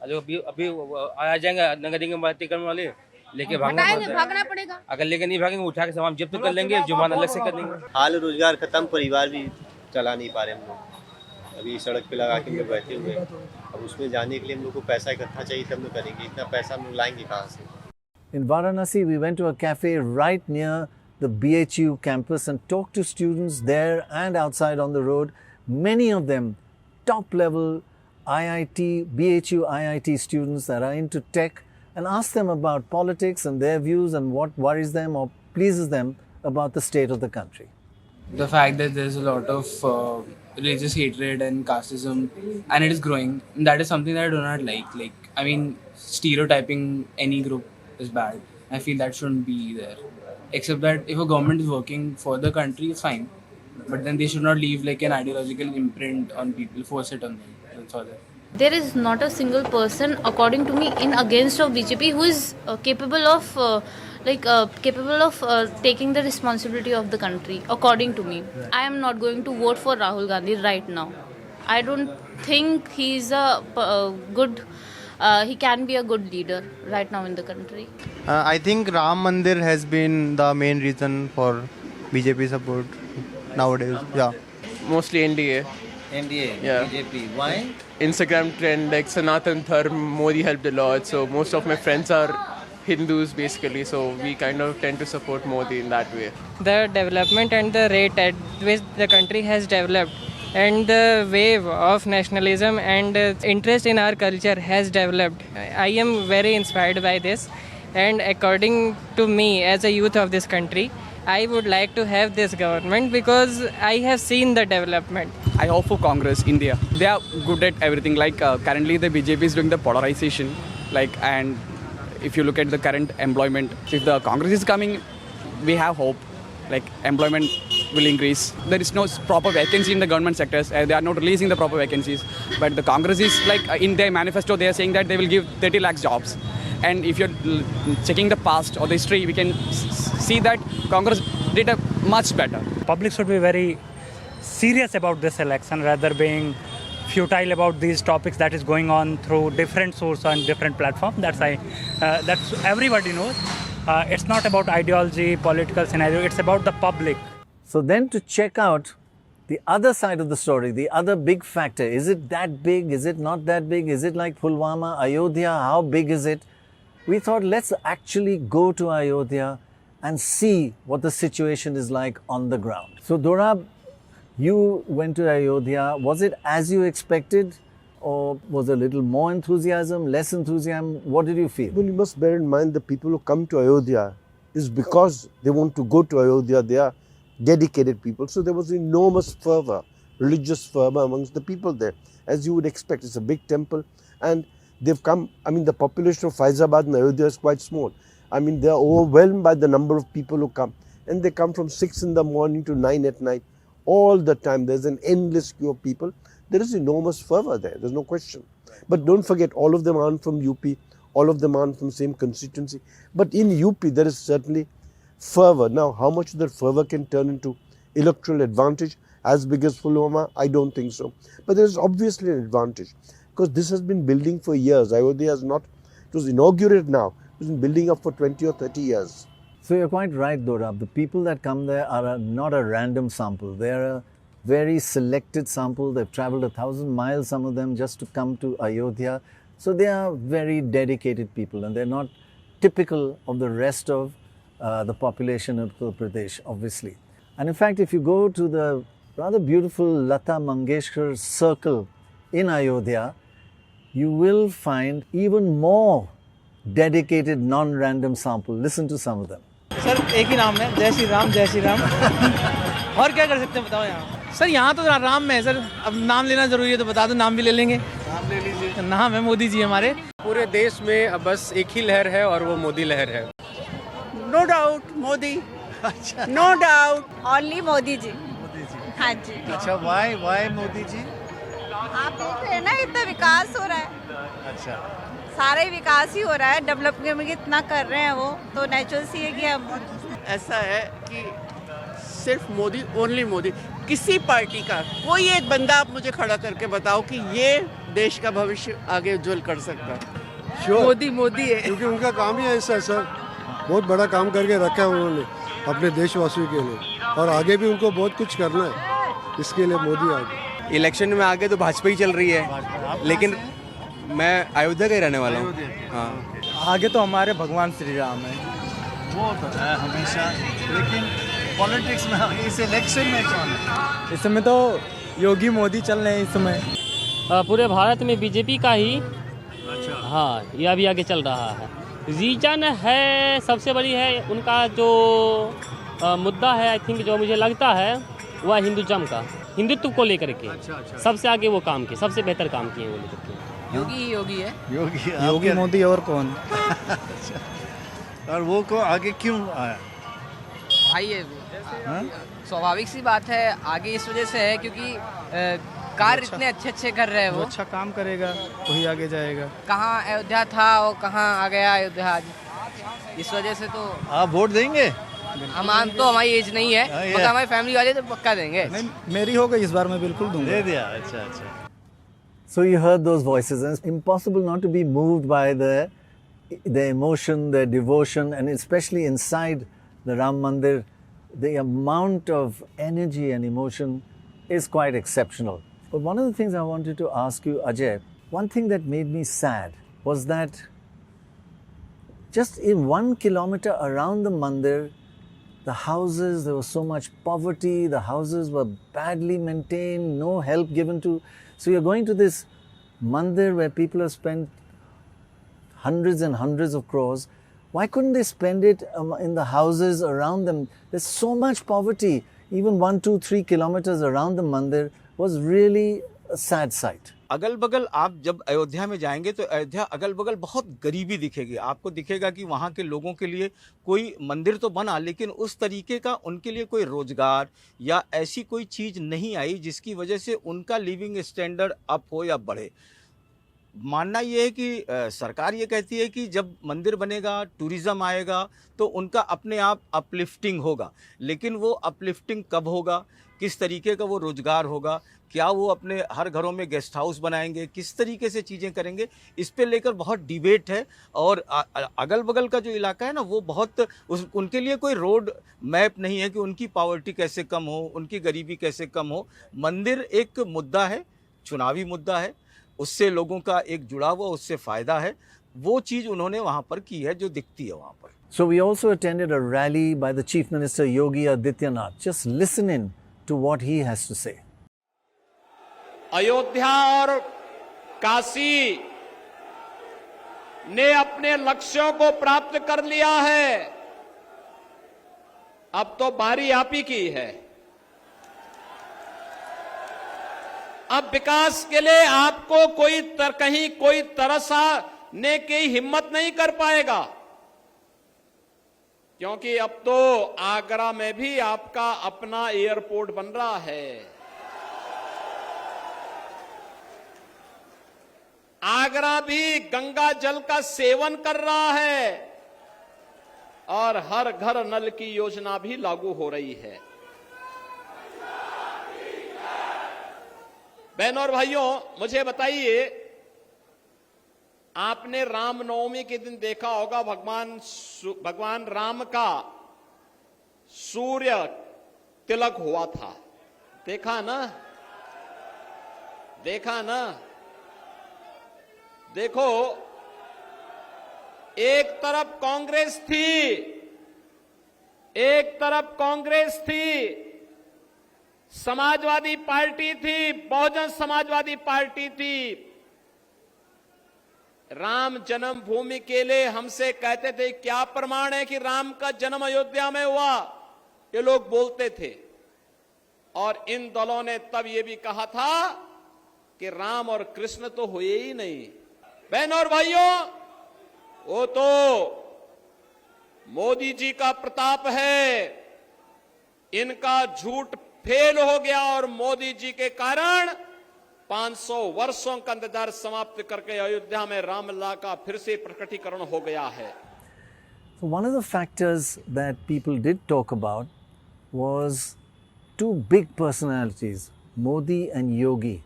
अभी आ जाएंगे नगर निगम वाले लेके भागना पड़ेगा। अगर लेके नहीं भागेंगे उठा के सामान जब्त कर लेंगे, जुर्माना अलग से कर देंगे। हाल रोजगार खत्म, परिवार भी चला नहीं पा रहे हम लोग। अभी सड़क पे लगा के हम लोग बैठे हुए हैं, अब उसमें जाने के लिए हम लोग को पैसा इकट्ठा चाहिए, तब लोग करेंगे। इतना पैसा हम लोग लाएंगे कहाँ से? In Varanasi, we went to a cafe right near the BHU campus and talked to students there and outside on the road. Many of them top-level IIT, BHU IIT students that are into tech, and asked them about politics and their views and what worries them or pleases them about the state of the country. The fact that there's a lot of religious hatred and casteism, and it is growing. That is something that I do not like. I mean, stereotyping any group is bad. I feel that shouldn't be there. Except that if a government is working for the country, it's fine. But then they should not leave like an ideological imprint on people, force it on them. That's all. There is not a single person, according to me, in against of BJP who is capable of taking the responsibility of the country. According to me, I am not going to vote for Rahul Gandhi right now. I don't think he's a good. He can be a good leader right now in the country. I think Ram Mandir has been the main reason for BJP support nowadays. Yeah, mostly NDA. Yeah. BJP. Why? Instagram trend like Sanatan Dharm, Modi helped a lot. So most of my friends are Hindus basically. So we kind of tend to support Modi in that way. The development and the rate at which the country has developed, and the wave of nationalism and interest in our culture has developed. I am very inspired by this, and according to me as a youth of this country, I would like to have this government because I have seen the development. I hope for Congress, India. They are good at everything. Like currently the BJP is doing the polarization. And if you look at the current employment, if the Congress is coming, we have hope. Like employment will increase. There is no proper vacancy in the government sectors. They are not releasing the proper vacancies. But the Congress is like in their manifesto, they are saying that they will give 30 lakhs jobs. And if you're checking the past or the history, we can see that Congress did a much better. Public should be very serious about this election rather being futile about these topics that is going on through different sources on different platforms. That's everybody knows. It's not about ideology, political scenario. It's about the public. So then to check out the other side of the story, the other big factor, is it that big? Is it not that big? Is it like Pulwama, Ayodhya? How big is it? We thought let's actually go to Ayodhya and see what the situation is like on the ground. So Dorab, you went to Ayodhya. Was it as you expected, or was there a little more enthusiasm, less enthusiasm? What did you feel? Well, you must bear in mind the people who come to Ayodhya is because they want to go to Ayodhya. They are dedicated people. So there was enormous fervor, religious fervor amongst the people there. As you would expect, it's a big temple, and they've come. I mean, the population of Faizabad and Ayodhya is quite small. I mean, they are overwhelmed by the number of people who come, and they come from 6 in the morning to 9 at night. All the time, there's an endless queue of people. There is enormous fervor there, there's no question. But don't forget, all of them aren't from UP, all of them aren't from same constituency. But in UP, there is certainly fervor. Now, how much of that fervor can turn into electoral advantage as big as Pulwama? I don't think so. But there is obviously an advantage, because this has been building for years. Ayodhya is not, it was inaugurated now, it has been building up for 20 or 30 years. So you're quite right, Dorab. The people that come there are not a random sample. They're a very selected sample. They've traveled 1,000 miles, some of them, just to come to Ayodhya. So they are very dedicated people, and they're not typical of the rest of the population of Uttar Pradesh, obviously. And in fact, if you go to the rather beautiful Lata Mangeshkar circle in Ayodhya, you will find even more dedicated non-random sample. Listen to some of them. Sir एक ही नाम है, जय श्री राम जय श्री राम। और क्या कर सकते हैं बताओ यहाँ। सर यहाँ तो राम में है सर, अब नाम लेना जरूरी है तो बता दो, नाम भी ले लेंगे। नाम ले लीजिए। नाम है मोदी जी हमारे। पूरे देश में अब बस एक ही लहर है और वो मोदी लहर है। No doubt Modi. अच्छा। No doubt only Modi ji. हाँ जी। अच्छा, why मोदी जी? आप देख रहे हैं ना इतना विकास हो रहा है। अच्छा। सारा ही विकास ही हो रहा है, डेवलपमेंट इतना कर रहे हैं वो, तो नेचुरल सी है कि हम ऐसा है कि सिर्फ मोदी, ओनली मोदी। किसी पार्टी का कोई एक बंदा आप मुझे खड़ा करके बताओ कि ये देश का भविष्य आगे उज्जवल कर सकता है। मोदी मोदी है, क्योंकि उनका काम ही ऐसा है सर, बहुत बड़ा काम करके रखा है उन्होंने अपने देशवासियों के लिए, और आगे भी उनको बहुत कुछ करना है, इसके लिए मोदी आगे। इलेक्शन में आगे तो भाजपा ही चल रही है, लेकिन मैं अयोध्या का ही रहने वाला हूँ। हाँ, आगे तो हमारे भगवान श्री राम है। वो तो है हमेशा, लेकिन पॉलिटिक्स में इस इलेक्शन में कौन है? इस समय तो योगी मोदी चल रहे हैं इस समय। पूरे भारत में बीजेपी का ही हाँ ये अभी आगे चल रहा है। रीजन है सबसे बड़ी है उनका जो मुद्दा है, आई थिंक जो मुझे लगता है वह हिंदुज़म का, हिंदुत्व को लेकर के सबसे आगे वो काम किए, सबसे बेहतर काम किए वो लेकर के। योगी है। योगी मोदी और कौन? और वो को आगे क्यों आया? भाई ये स्वाभाविक सी बात है, आगे इस वजह से है क्योंकि कार्य इतने अच्छे अच्छे कर रहे हैं वो। अच्छा काम करेगा वही आगे जाएगा। कहाँ अयोध्या था और कहाँ आ गया अयोध्या आज, इस वजह से तो आप वोट देंगे? हम तो हमारी एज नहीं है, मगर हमारी फैमिली वाले तो पक्का देंगे। नहीं मेरी हो गई इस बार, मैं बिल्कुल दूंगा। दे दिया। अच्छा। So you heard those voices, and it's impossible not to be moved by the emotion, their devotion, and especially inside the Ram Mandir, the amount of energy and emotion is quite exceptional. But one of the things I wanted to ask you, Ajay, one thing that made me sad was that just in 1 kilometer around the mandir, the houses, there was so much poverty, the houses were badly maintained, no help given to. So you're going to this mandir where people have spent hundreds and hundreds of crores. Why couldn't they spend it in the houses around them? There's so much poverty. Even 1, 2, 3 kilometers around the mandir was really a sad sight. अगल बगल आप जब अयोध्या में जाएंगे तो अयोध्या अगल बगल बहुत गरीबी दिखेगी। आपको दिखेगा कि वहाँ के लोगों के लिए कोई मंदिर तो बना, लेकिन उस तरीके का उनके लिए कोई रोजगार या ऐसी कोई चीज़ नहीं आई जिसकी वजह से उनका लिविंग स्टैंडर्ड अप हो या बढ़े। मानना ये है कि सरकार ये कहती है कि जब मंदिर बनेगा, टूरिज़्म आएगा तो उनका अपने आप अपलिफ्टिंग होगा, लेकिन वो अपलिफ्टिंग कब होगा, किस तरीके का वो रोज़गार होगा, क्या वो अपने हर घरों में गेस्ट हाउस बनाएंगे, किस तरीके से चीज़ें करेंगे, इस पे लेकर बहुत डिबेट है। और अगल बगल का जो इलाका है ना, वो बहुत उनके लिए कोई रोड मैप नहीं है कि उनकी पॉवर्टी कैसे कम हो, उनकी गरीबी कैसे कम हो। मंदिर एक मुद्दा है, चुनावी मुद्दा है, उससे लोगों का एक जुड़ा हुआ, उससे फ़ायदा है, वो चीज़ उन्होंने वहाँ पर की है जो दिखती है वहाँ पर। So we also attended a rally by the Chief Minister Yogi Adityanath. Just listen in to what he has to say. Ayodhya और काशी ने अपने लक्ष्यों को प्राप्त कर लिया है, अब तो बारी आप ही की है। अब विकास के लिए आपको कहीं कोई तरसाने की हिम्मत नहीं कर पाएगा, क्योंकि अब तो आगरा में भी आपका अपना एयरपोर्ट बन रहा है। आगरा भी गंगा जल का सेवन कर रहा है और हर घर नल की योजना भी लागू हो रही है। बहनों और भाइयों, मुझे बताइए, आपने रामनवमी के दिन देखा होगा भगवान राम का सूर्य तिलक हुआ था, देखा ना? देखा ना? देखो, एक तरफ कांग्रेस थी, समाजवादी पार्टी थी, बहुजन समाजवादी पार्टी थी। राम जन्मभूमि के लिए हमसे कहते थे क्या प्रमाण है कि राम का जन्म अयोध्या में हुआ, ये लोग बोलते थे। और इन दलों ने तब ये भी कहा था कि राम और कृष्ण तो हुए ही नहीं। बहनों और भाइयों, वो तो मोदी जी का प्रताप है, इनका झूठ फेल हो गया और मोदी जी के कारण 500 वर्षों का इंतजार समाप्त करके अयोध्या में रामलला का फिर से प्रकटीकरण हो गया है। So one of the factors that people did talk about was two big personalities, Modi and Yogi,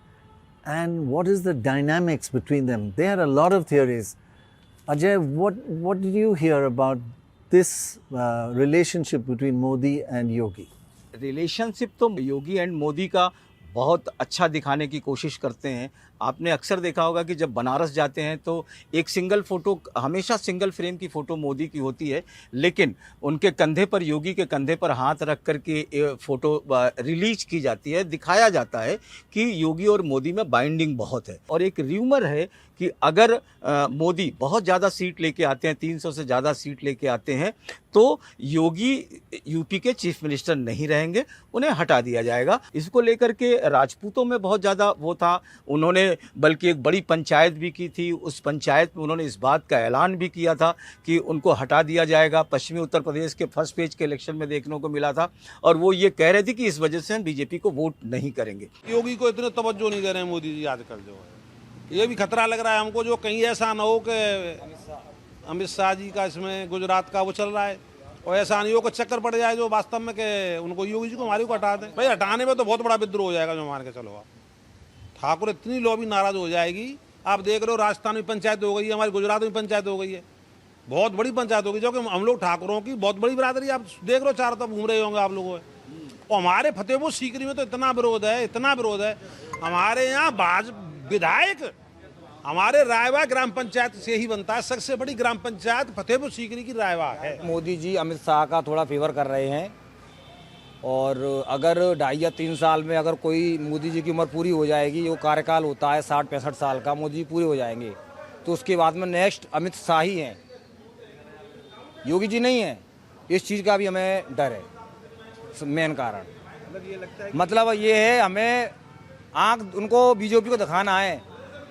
and what is the dynamics between them. They had a lot of theories. Ajay, what did you hear about this relationship between Modi and Yogi? Relationship तो योगी and Modi का बहुत अच्छा दिखाने की कोशिश करते हैं। आपने अक्सर देखा होगा कि जब बनारस जाते हैं तो एक सिंगल फ़ोटो, हमेशा सिंगल फ्रेम की फ़ोटो मोदी की होती है, लेकिन उनके कंधे पर, योगी के कंधे पर हाथ रख कर के फ़ोटो रिलीज की जाती है, दिखाया जाता है कि योगी और मोदी में बाइंडिंग बहुत है। और एक र्यूमर है कि अगर मोदी बहुत ज़्यादा सीट लेके आते हैं, 300 से ज़्यादा सीट लेके आते हैं, तो योगी यूपी के चीफ मिनिस्टर नहीं रहेंगे, उन्हें हटा दिया जाएगा। इसको लेकर के राजपूतों में बहुत ज़्यादा वो था। उन्होंने बल्कि एक बड़ी पंचायत भी की थी, उस पंचायत में उन्होंने इस बात का ऐलान भी किया था कि उनको हटा दिया जाएगा। पश्चिमी उत्तर प्रदेश के फर्स्ट पेज के इलेक्शन में देखने को मिला था, और वो ये कह रहे थे कि इस वजह से हम बीजेपी को वोट नहीं करेंगे। योगी को इतने तवज्जो नहीं दे रहे हैं मोदी जी आजकल, जो है ये भी खतरा लग रहा है हमको, जो कहीं ऐसा ना हो कि अमित शाह जी का इसमें गुजरात का वो चल रहा है और ऐसा नहीं हो कि चक्कर पड़ जाए जो वास्तव में कि उनको योगी जी को हमारी को हटा दें। भाई हटाने में तो बहुत बड़ा विद्रोह हो जाएगा, जो मान के चलो आप, ठाकुर इतनी लॉबी नाराज हो जाएगी। आप देख रहे हो राजस्थान में पंचायत हो गई है, हमारे गुजरात में पंचायत हो गई है, बहुत बड़ी पंचायत हो गई, जो कि हम लोग ठाकुरों की बहुत बड़ी बिरादरी, आप देख रहे हो चारों तरफ घूम रहे होंगे आप लोगों। और हमारे फतेहपुर सीकरी में तो इतना विरोध है, इतना विरोध है। हमारे यहाँ विधायक हमारे रायवा ग्राम पंचायत से ही बनता है, सबसे बड़ी ग्राम पंचायत फतेहपुर सीकरी की रायवा है। मोदी जी अमित शाह का थोड़ा फेवर कर रहे हैं, और अगर 2.5 या 3 साल में अगर कोई मोदी जी की उम्र पूरी हो जाएगी, वो कार्यकाल होता है 60-65 साल का, मोदी जी पूरे हो जाएंगे, तो उसके बाद में नेक्स्ट अमित शाह ही हैं, योगी जी नहीं हैं। इस चीज़ का भी हमें डर है। मेन कारण मतलब ये है, हमें आँख उनको बीजेपी को दिखाना है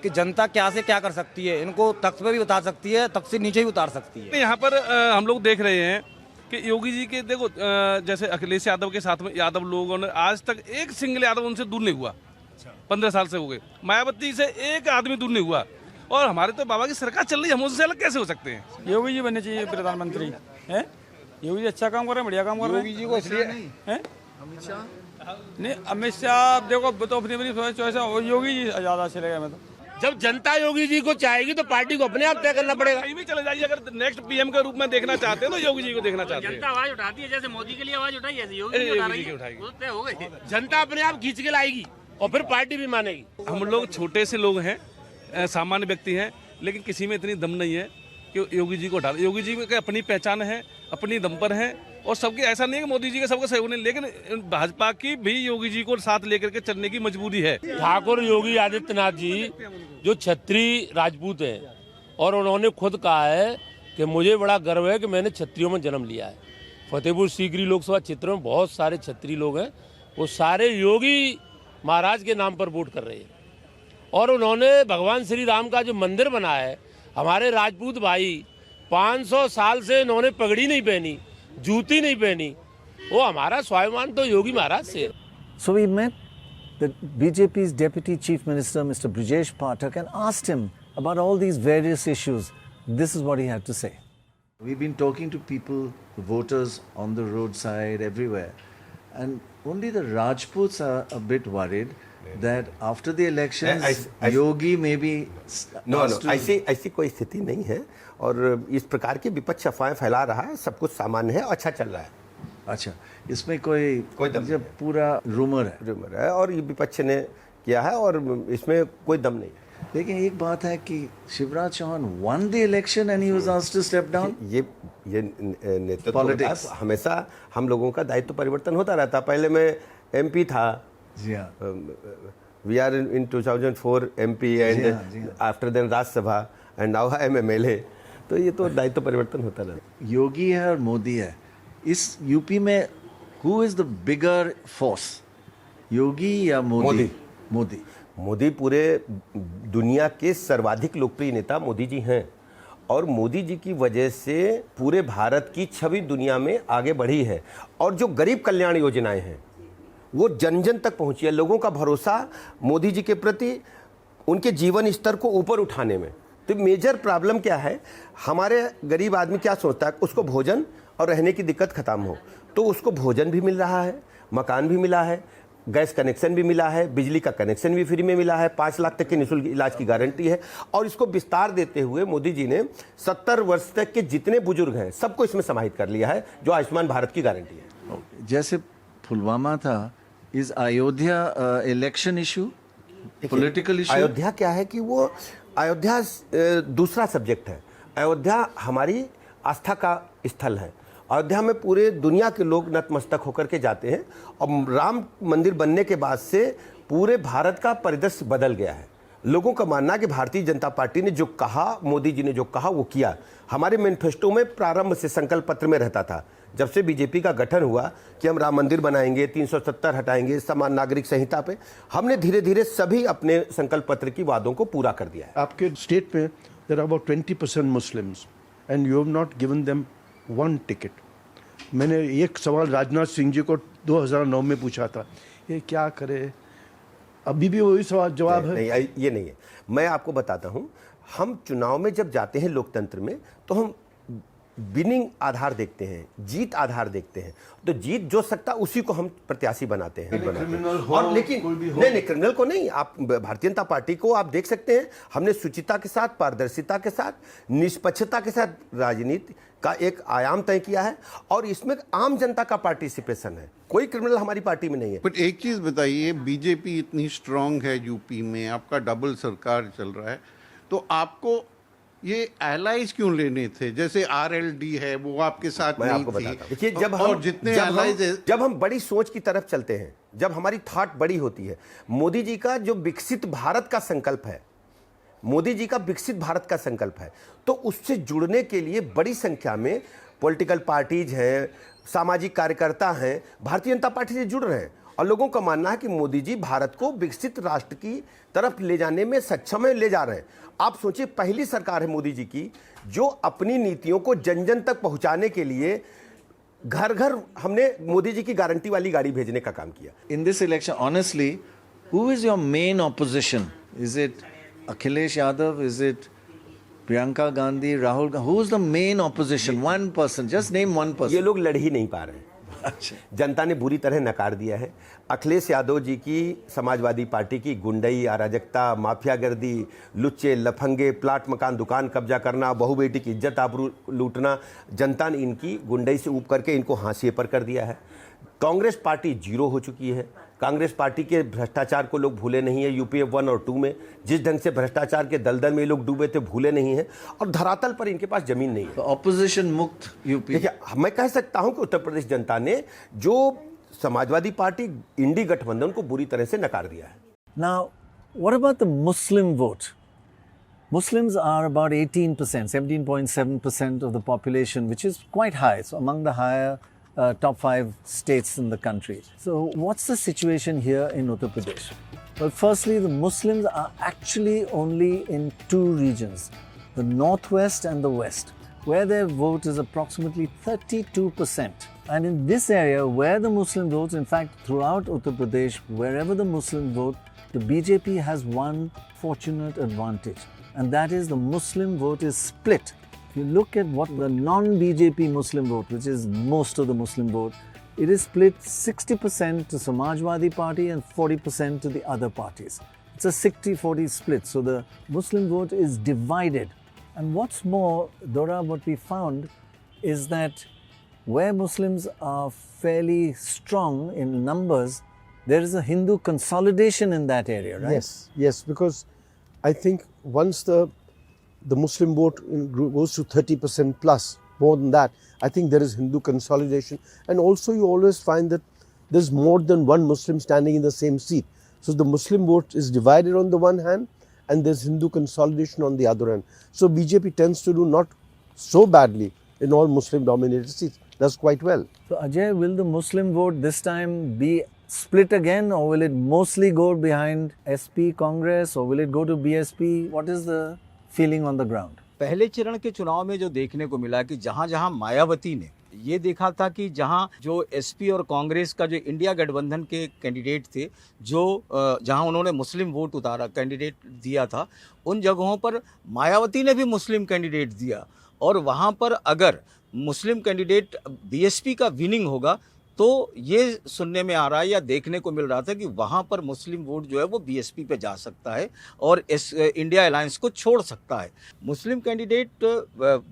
कि जनता क्या से क्या कर सकती है, इनको तख्त पे भी उतार सकती है, तख्त से नीचे भी उतार सकती है। यहाँ पर हम लोग देख रहे हैं कि योगी जी के देखो, जैसे अखिलेश यादव के साथ में यादव लोगों ने आज तक एक सिंगल यादव उनसे दूर नहीं हुआ। 15 साल से हो गए। मायावती से एक आदमी दूर नहीं हुआ, और हमारे तो बाबा की सरकार चल रही है, हम उससे अलग कैसे हो सकते हैं? योगी जी बनने चाहिए प्रधानमंत्री है। योगी जी अच्छा काम कर रहे हैं, बढ़िया काम कर रहे हैं। योगी जी को इसलिए है नहीं, अमित शाह देखो तो अपनी अपनी चॉइस है, योगी जी ज़्यादा अच्छे लगे हमें। तो जब जनता योगी जी को चाहेगी तो पार्टी को अपने आप तय करना पड़ेगा। कहीं भी चले जाइए, अगर नेक्स्ट पीएम के रूप में देखना चाहते हैं तो योगी जी को देखना चाहते हैं। जनता आवाज उठाती है, जैसे मोदी के लिए आवाज उठाई, ऐसे योगी जी उठा रही है, वो तय हो गई। जनता अपने आप खींच के लाएगी और फिर पार्टी भी मानेगी। हम लोग छोटे से लोग हैं, सामान्य व्यक्ति हैं, लेकिन किसी में इतनी दम नहीं है कि योगी जी को उठा। योगी जी की अपनी पहचान है, अपनी दम पर है, और सबके ऐसा नहीं है कि मोदी जी के सबके सहयोग नहीं, लेकिन भाजपा की भी योगी जी को साथ लेकर के चलने की मजबूरी है। ठाकुर योगी आदित्यनाथ जी जो क्षत्रिय राजपूत हैं, और उन्होंने खुद कहा है कि मुझे बड़ा गर्व है कि मैंने क्षत्रियों में जन्म लिया है। फतेहपुर सीकरी लोकसभा क्षेत्र में बहुत सारे क्षत्रिय लोग हैं, वो सारे योगी महाराज के नाम पर वोट कर रहे हैं। और उन्होंने भगवान श्री राम का जो मंदिर बनाया है, हमारे राजपूत भाई 500 साल से इन्होंने पगड़ी नहीं पहनी, जूती नहीं पहनी, वो हमारा स्वाभिमान तो योगी महाराज से। So we met the BJP's Deputy Chief Minister, Mr. Brijesh Pathak, and asked him about all these various issues. This is what he had to say. We've been talking to people, voters on the roadside, everywhere, and only the Rajputs are a bit worried that after the elections, Yogi may be ऐसी कोई स्थिति नहीं है, और इस प्रकार की विपक्ष अफवाहें फैला रहा है, सब कुछ सामान्य है, अच्छा चल रहा है। अच्छा, इसमें कोई पूरा रूमर है, और ये विपक्ष ने किया है, और इसमें कोई दम नहीं है। लेकिन एक बात है कि Shivraj Chauhan won the election and he was asked to step down. ये नेतृत्व हमेशा हम लोगों का दायित्व परिवर्तन होता रहता। पहले मैं MP था. जी हाँ. We are in 2004 MP and after then Rajya Sabha and now I am MLA. तो ये तो दायित्व परिवर्तन होता रहता. योगी है और मोदी है. इस यूपी में who is the bigger force? योगी या मोदी? मोदी. मोदी पूरे दुनिया के सर्वाधिक लोकप्रिय नेता मोदी जी हैं और मोदी जी की वजह से पूरे भारत की छवि दुनिया में आगे बढ़ी है और जो गरीब कल्याण योजनाएं हैं वो जन जन तक पहुंची है. लोगों का भरोसा मोदी जी के प्रति उनके जीवन स्तर को ऊपर उठाने में. तो मेजर प्रॉब्लम क्या है, हमारे गरीब आदमी क्या सोचता है, उसको भोजन और रहने की दिक्कत खत्म हो, तो उसको भोजन भी मिल रहा है, मकान भी मिला है, गैस कनेक्शन भी मिला है, बिजली का कनेक्शन भी फ्री में मिला है, 5 लाख तक के निःशुल्क इलाज की गारंटी है. और इसको विस्तार देते हुए मोदी जी ने 70 वर्ष तक के जितने बुजुर्ग हैं सबको इसमें समाहित कर लिया है, जो आयुष्मान भारत की गारंटी है. जैसे पुलवामा था, is Ayodhya election issue, political issue? Ayodhya क्या है कि वो अयोध्या दूसरा सब्जेक्ट है. अयोध्या हमारी आस्था का स्थल है. अयोध्या में पूरे दुनिया के लोग नतमस्तक होकर के जाते हैं और राम मंदिर बनने के बाद से पूरे भारत का परिदृश्य बदल गया है. लोगों का मानना है कि भारतीय जनता पार्टी ने जो कहा, मोदी जी ने जो कहा वो किया. हमारे मैनिफेस्टो में प्रारंभ से संकल्प पत्र में रहता था, जब से बीजेपी का गठन हुआ, कि हम राम मंदिर बनाएंगे, 370 हटाएंगे, समान नागरिक संहिता पे हमने धीरे धीरे सभी अपने संकल्प पत्र की वादों को पूरा कर दिया है. आपके स्टेट में there are about 20% Muslims and you have not given them one ticket. मैंने एक सवाल राजनाथ सिंह जी को 2009 में पूछा था, ये क्या करे, अभी भी वही सवाल जवाब है? नहीं, ये नहीं है. मैं आपको बताता हूं, हम चुनाव में जब जाते हैं लोकतंत्र में तो हम विनिंग आधार देखते हैं, जीत आधार देखते हैं. तो जीत जो सकता उसी को हम प्रत्याशी बनाते हैं. और लेकिन नहीं, क्रिमिनल को नहीं. आप भारतीय जनता पार्टी को आप देख सकते हैं, हमने शुचिता के साथ, पारदर्शिता के साथ, निष्पक्षता के साथ राजनीति का एक आयाम तय किया है और इसमें आम जनता का पार्टिसिपेशन है. कोई क्रिमिनल हमारी पार्टी में नहीं है. बट एक चीज बताइए, बीजेपी इतनी स्ट्रांग है यूपी में, आपका डबल सरकार चल रहा है, तो आपको ये एलाइज क्यों लेने थे? जैसे आरएलडी है वो आपके साथ मैं नहीं आपको थी. बताता हूं. देखिए, जब हम बड़ी सोच की तरफ चलते हैं, जब हमारी थॉट बड़ी होती है, मोदी जी का जो विकसित भारत का संकल्प है, मोदी जी का विकसित भारत का संकल्प है, तो उससे जुड़ने के लिए बड़ी संख्या में पॉलिटिकल पार्टीज हैं, सामाजिक कार्यकर्ता हैं, भारतीय जनता पार्टी से जुड़ रहे हैं और लोगों का मानना है कि मोदी जी भारत को विकसित राष्ट्र की तरफ ले जाने में सक्षम है, ले जा रहे हैं. आप सोचिए, पहली सरकार है मोदी जी की जो अपनी नीतियों को जन जन तक पहुंचाने के लिए घर घर हमने मोदी जी की गारंटी वाली गाड़ी भेजने का काम किया. In this election, honestly, who is your main opposition? Is it Akhilesh Yadav? Is it Priyanka Gandhi, Rahul Gandhi? Who is the main opposition? One person. Just name one person. ये लोग लड़ ही नहीं पा रहे हैं. जनता ने बुरी तरह नकार दिया है. अखिलेश यादव जी की समाजवादी पार्टी की गुंडई, अराजकता, माफियागर्दी, लुच्चे, लफंगे, प्लाट मकान, दुकान कब्जा करना, बहू बेटी की इज्जत आबरू लूटना, जनता ने इनकी गुंडई से ऊब करके इनको हाशिए पर कर दिया है. कांग्रेस पार्टी जीरो हो चुकी है. कांग्रेस पार्टी के भ्रष्टाचार को लोग भूले नहीं है. यूपीए 1 और 2 में जिस ढंग से भ्रष्टाचार के दलदल में लोग डूबे थे, भूले नहीं है और धरातल पर इनके पास जमीन नहीं है. ऑपोजिशन मुक्त यूपी. देखिए, मैं कह सकता हूं कि उत्तर प्रदेश जनता ने जो समाजवादी पार्टी इंडी गठबंधन को बुरी तरह से नकार दिया है. Now, what about the Muslim vote? Muslims are about 18%, 17.7% of the population, which is quite high. So among the higher top 5 states in the country. So what's the situation here in Uttar Pradesh? Well, firstly, the Muslims are actually only in 2 regions, the northwest and the west, where their vote is approximately 32%. And in this area where the Muslim votes, in fact, throughout Uttar Pradesh, wherever the Muslim vote, the BJP has one fortunate advantage, and that is the Muslim vote is split. If you look at what the non-BJP Muslim vote, which is most of the Muslim vote, it is split 60% to Samajwadi Party and 40% to the other parties. It's a 60-40 split, so the Muslim vote is divided. And what's more, Dora, what we found is that where Muslims are fairly strong in numbers, there is a Hindu consolidation in that area, right? Yes, because I think once the Muslim vote goes to 30% plus, more than that, I think there is Hindu consolidation. And also you always find that there's more than one Muslim standing in the same seat. So the Muslim vote is divided on the one hand, and there's Hindu consolidation on the other hand. So BJP tends to do not so badly in all Muslim-dominated seats. Does quite well. So Ajay, will the Muslim vote this time be split again, or will it mostly go behind SP Congress, or will it go to BSP? What is the feeling on the ground? पहले चरण के चुनाव में जो देखने को मिला कि जहां जहां मायावती ने ये देखा था कि जहां जो एसपी और कांग्रेस का जो इंडिया गठबंधन के कैंडिडेट थे, जो जहां उन्होंने मुस्लिम वोट उतारा कैंडिडेट दिया था, उन जगहों पर मायावती ने भी मुस्लिम कैंडिडेट दिया, और वहां पर अगर मुस्लिम कैंडिडेट बीएसपी का विनिंग होगा तो ये सुनने में आ रहा है या देखने को मिल रहा था कि वहाँ पर मुस्लिम वोट जो है वो बीएसपी पे जा सकता है और इस इंडिया अलायंस को छोड़ सकता है। मुस्लिम कैंडिडेट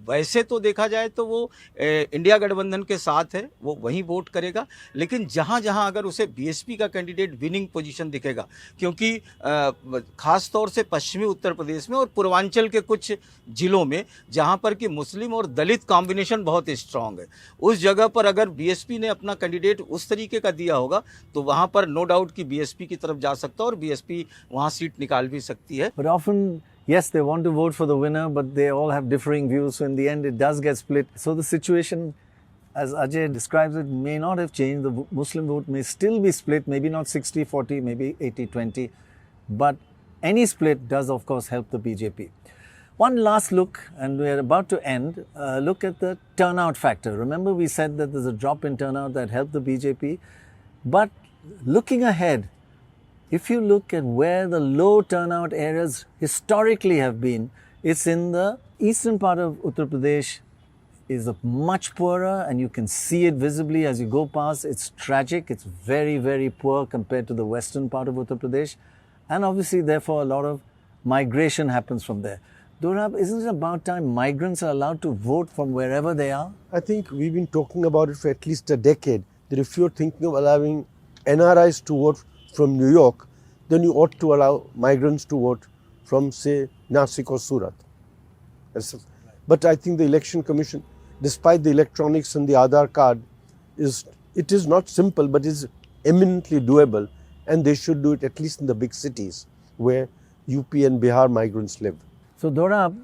वैसे तो देखा जाए तो वो इंडिया गठबंधन के साथ है, वो वहीं वोट करेगा, लेकिन जहाँ जहाँ अगर उसे बीएसपी का कैंडिडेट विनिंग पोजीशन दिखेगा, क्योंकि ख़ास तौर से पश्चिमी उत्तर प्रदेश में और पूर्वांचल के कुछ ज़िलों में जहाँ पर कि मुस्लिम और दलित कॉम्बिनेशन बहुत स्ट्रांग है, उस जगह पर अगर बीएसपी ने अपना कैंडिडेट उस तरीके का दिया होगा तो वहां पर नो डाउट कि बीएसपी की तरफ जा सकता है और बीएसपी वहां सीट निकाल भी सकती है। But often, yes, they want to vote for the winner, but they all have differing views. So in the end, it does get split. So the situation, as Ajay describes it, may not have changed. The Muslim vote may still be split, maybe not 60-40, maybe 80-20. But any split does, of course, help the BJP. One last look, and we're about to end, look at the turnout factor. Remember, we said that there's a drop in turnout that helped the BJP. But looking ahead, if you look at where the low turnout areas historically have been, it's in the eastern part of Uttar Pradesh is much poorer, and you can see it visibly as you go past. It's tragic. It's very, very poor compared to the western part of Uttar Pradesh. And obviously, therefore, a lot of migration happens from there. Dorab, isn't it about time migrants are allowed to vote from wherever they are? I think we've been talking about it for at least a decade, that if you're thinking of allowing NRIs to vote from New York, then you ought to allow migrants to vote from, say, Nasik or Surat. But I think the Election Commission, despite the electronics and the Aadhaar card, it is not simple, but is eminently doable, and they should do it at least in the big cities where UP and Bihar migrants live. So Dorab,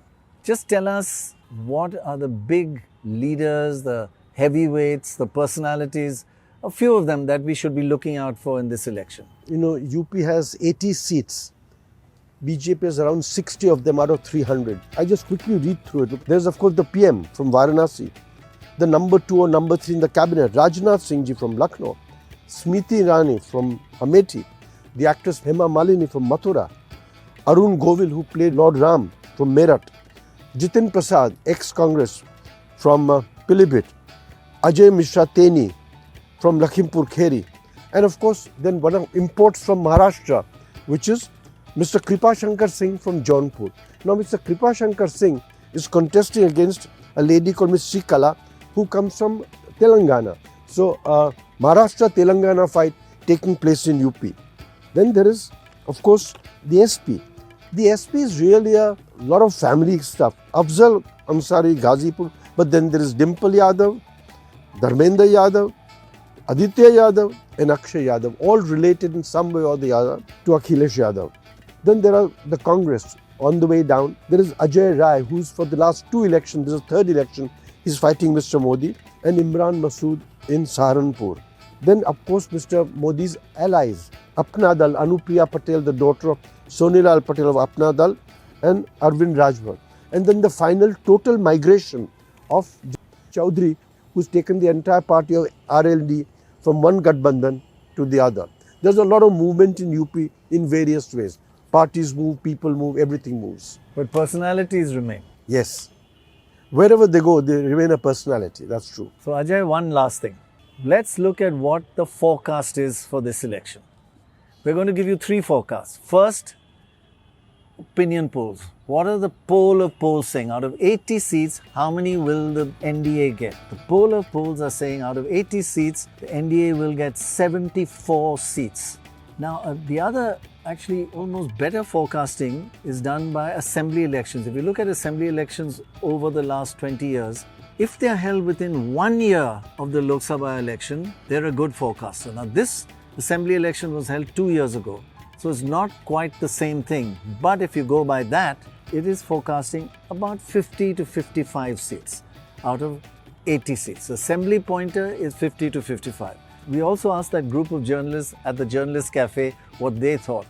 just tell us what are the big leaders, the heavyweights, the personalities, a few of them that we should be looking out for in this election. You know, UP has 80 seats. BJP has around 60 of them out of 300. I just quickly read through it. There's of course the PM from Varanasi, the number 2 or number 3 in the cabinet, Rajnath Singh ji from Lucknow, Smriti Irani from Amethi, the actress Hema Malini from Mathura, Arun Govil, who played Lord Ram, from Meerut, Jitin Prasad, ex-Congress, from Pilibhit, Ajay Mishra Teni from Lakhimpur Kheri, and of course then one of imports from Maharashtra, which is Mr. Kripa Shankar Singh from Jaunpur. Now Mr. Kripa Shankar Singh is contesting against a lady called Ms. Srikala, who comes from Telangana. So Maharashtra-Telangana fight taking place in UP. Then there is of course the SP. The SP is really a lot of family stuff. Afzal Ansari, Ghazipur, but then there is Dimple Yadav, Dharmendra Yadav, Aditya Yadav and Akshay Yadav, all related in some way or the other to Akhilesh Yadav. Then there are the Congress on the way down. There is Ajay Rai, who's for the last 2 elections, this is the 3rd election, he's fighting Mr. Modi, and Imran Masood in Saharanpur. Then of course Mr. Modi's allies, Apna Dal, Anupriya Patel, the daughter of Sonilal Patel of Apna Dal, and Arvind Rajbhar. And then the final total migration of Chaudhary, who's taken the entire party of RLD from one Gathbandhan to the other. There's a lot of movement in UP in various ways. Parties move, people move, everything moves. But personalities remain. Yes. Wherever they go, they remain a personality. That's true. So Ajay, one last thing. Let's look at what the forecast is for this election. We're going to give you 3 forecasts. First, opinion polls. What are the poll of polls saying? Out of 80 seats, how many will the NDA get? The poll of polls are saying out of 80 seats, the NDA will get 74 seats. Now, the other actually almost better forecasting is done by assembly elections. If you look at assembly elections over the last 20 years, if they are held within 1 year of the Lok Sabha election, they're a good forecaster. Now, this assembly election was held 2 years ago, so it's not quite the same thing. But if you go by that, it is forecasting about 50 to 55 seats out of 80 seats. Assembly pointer is 50 to 55. We also asked that group of journalists at the Journalist Cafe what they thought.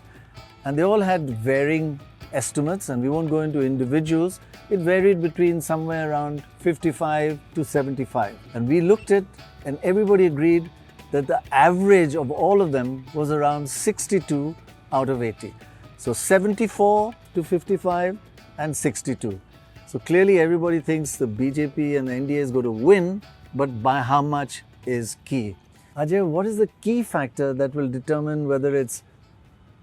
And they all had varying estimates, and we won't go into individuals. It varied between somewhere around 55 to 75. And we looked at, and everybody agreed that the average of all of them was around 62 out of 80. So 74 to 55 and 62. So clearly everybody thinks the BJP and the NDA is going to win, but by how much is key. Ajay, what is the key factor that will determine whether it's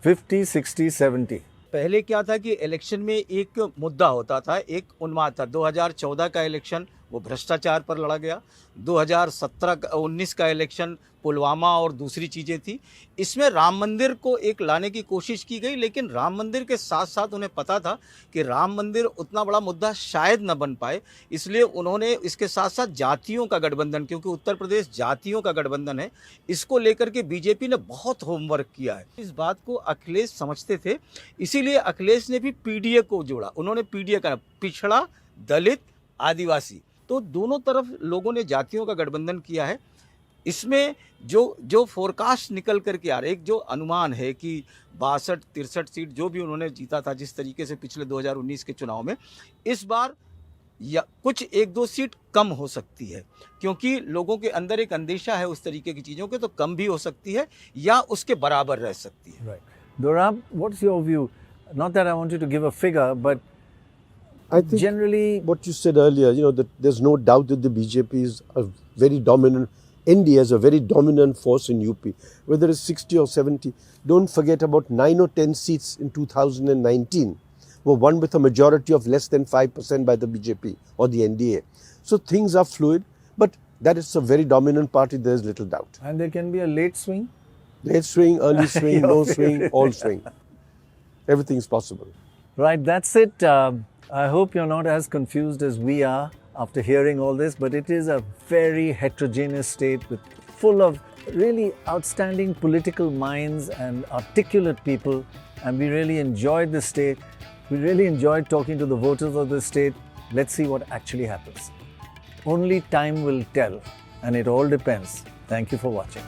50, 60, 70? पहले क्या था कि election में एक मुद्दा होता था, एक उन्माद था। 2014 का इलेक्शन वो भ्रष्टाचार पर लड़ा गया, 2019 का इलेक्शन पुलवामा और दूसरी चीज़ें थी। इसमें राम मंदिर को एक लाने की कोशिश की गई, लेकिन राम मंदिर के साथ साथ उन्हें पता था कि राम मंदिर उतना बड़ा मुद्दा शायद न बन पाए, इसलिए उन्होंने इसके साथ साथ जातियों का गठबंधन, क्योंकि उत्तर प्रदेश जातियों का गठबंधन है, इसको लेकर के बीजेपी ने बहुत होमवर्क किया है। इस बात को अखिलेश समझते थे, इसीलिए अखिलेश ने भी पीडीए को जोड़ा। उन्होंने पीडीए का पिछड़ा, दलित, आदिवासी, तो दोनों तरफ लोगों ने जातियों का गठबंधन किया है। इसमें जो फोरकास्ट निकल करके आ रहा है, एक जो अनुमान है कि 62-63 सीट जो भी उन्होंने जीता था जिस तरीके से पिछले 2019 के चुनाव में, इस बार या कुछ 1-2 सीट कम हो सकती है, क्योंकि लोगों के अंदर एक अंदेशा है उस तरीके की चीज़ों के, तो कम भी हो सकती है या उसके बराबर रह सकती है। Right. Dorab, what's your view? Not that I want you to give a figure, but I think generally what you said earlier, that there's no doubt that the BJP is a very dominant, NDA is a very dominant force in UP. Whether it's 60 or 70, don't forget about 9 or 10 seats in 2019 were won with a majority of less than 5% by the BJP or the NDA. So things are fluid, but that it's a very dominant party, there's little doubt. And there can be a late swing? Late swing, early swing, no swing, all swing. Everything is possible. Right, that's it. I hope you're not as confused as we are after hearing all this, but it is a very heterogeneous state full of really outstanding political minds and articulate people, and we really enjoyed the state. We really enjoyed talking to the voters of the state. Let's see what actually happens. Only time will tell, and it all depends. Thank you for watching.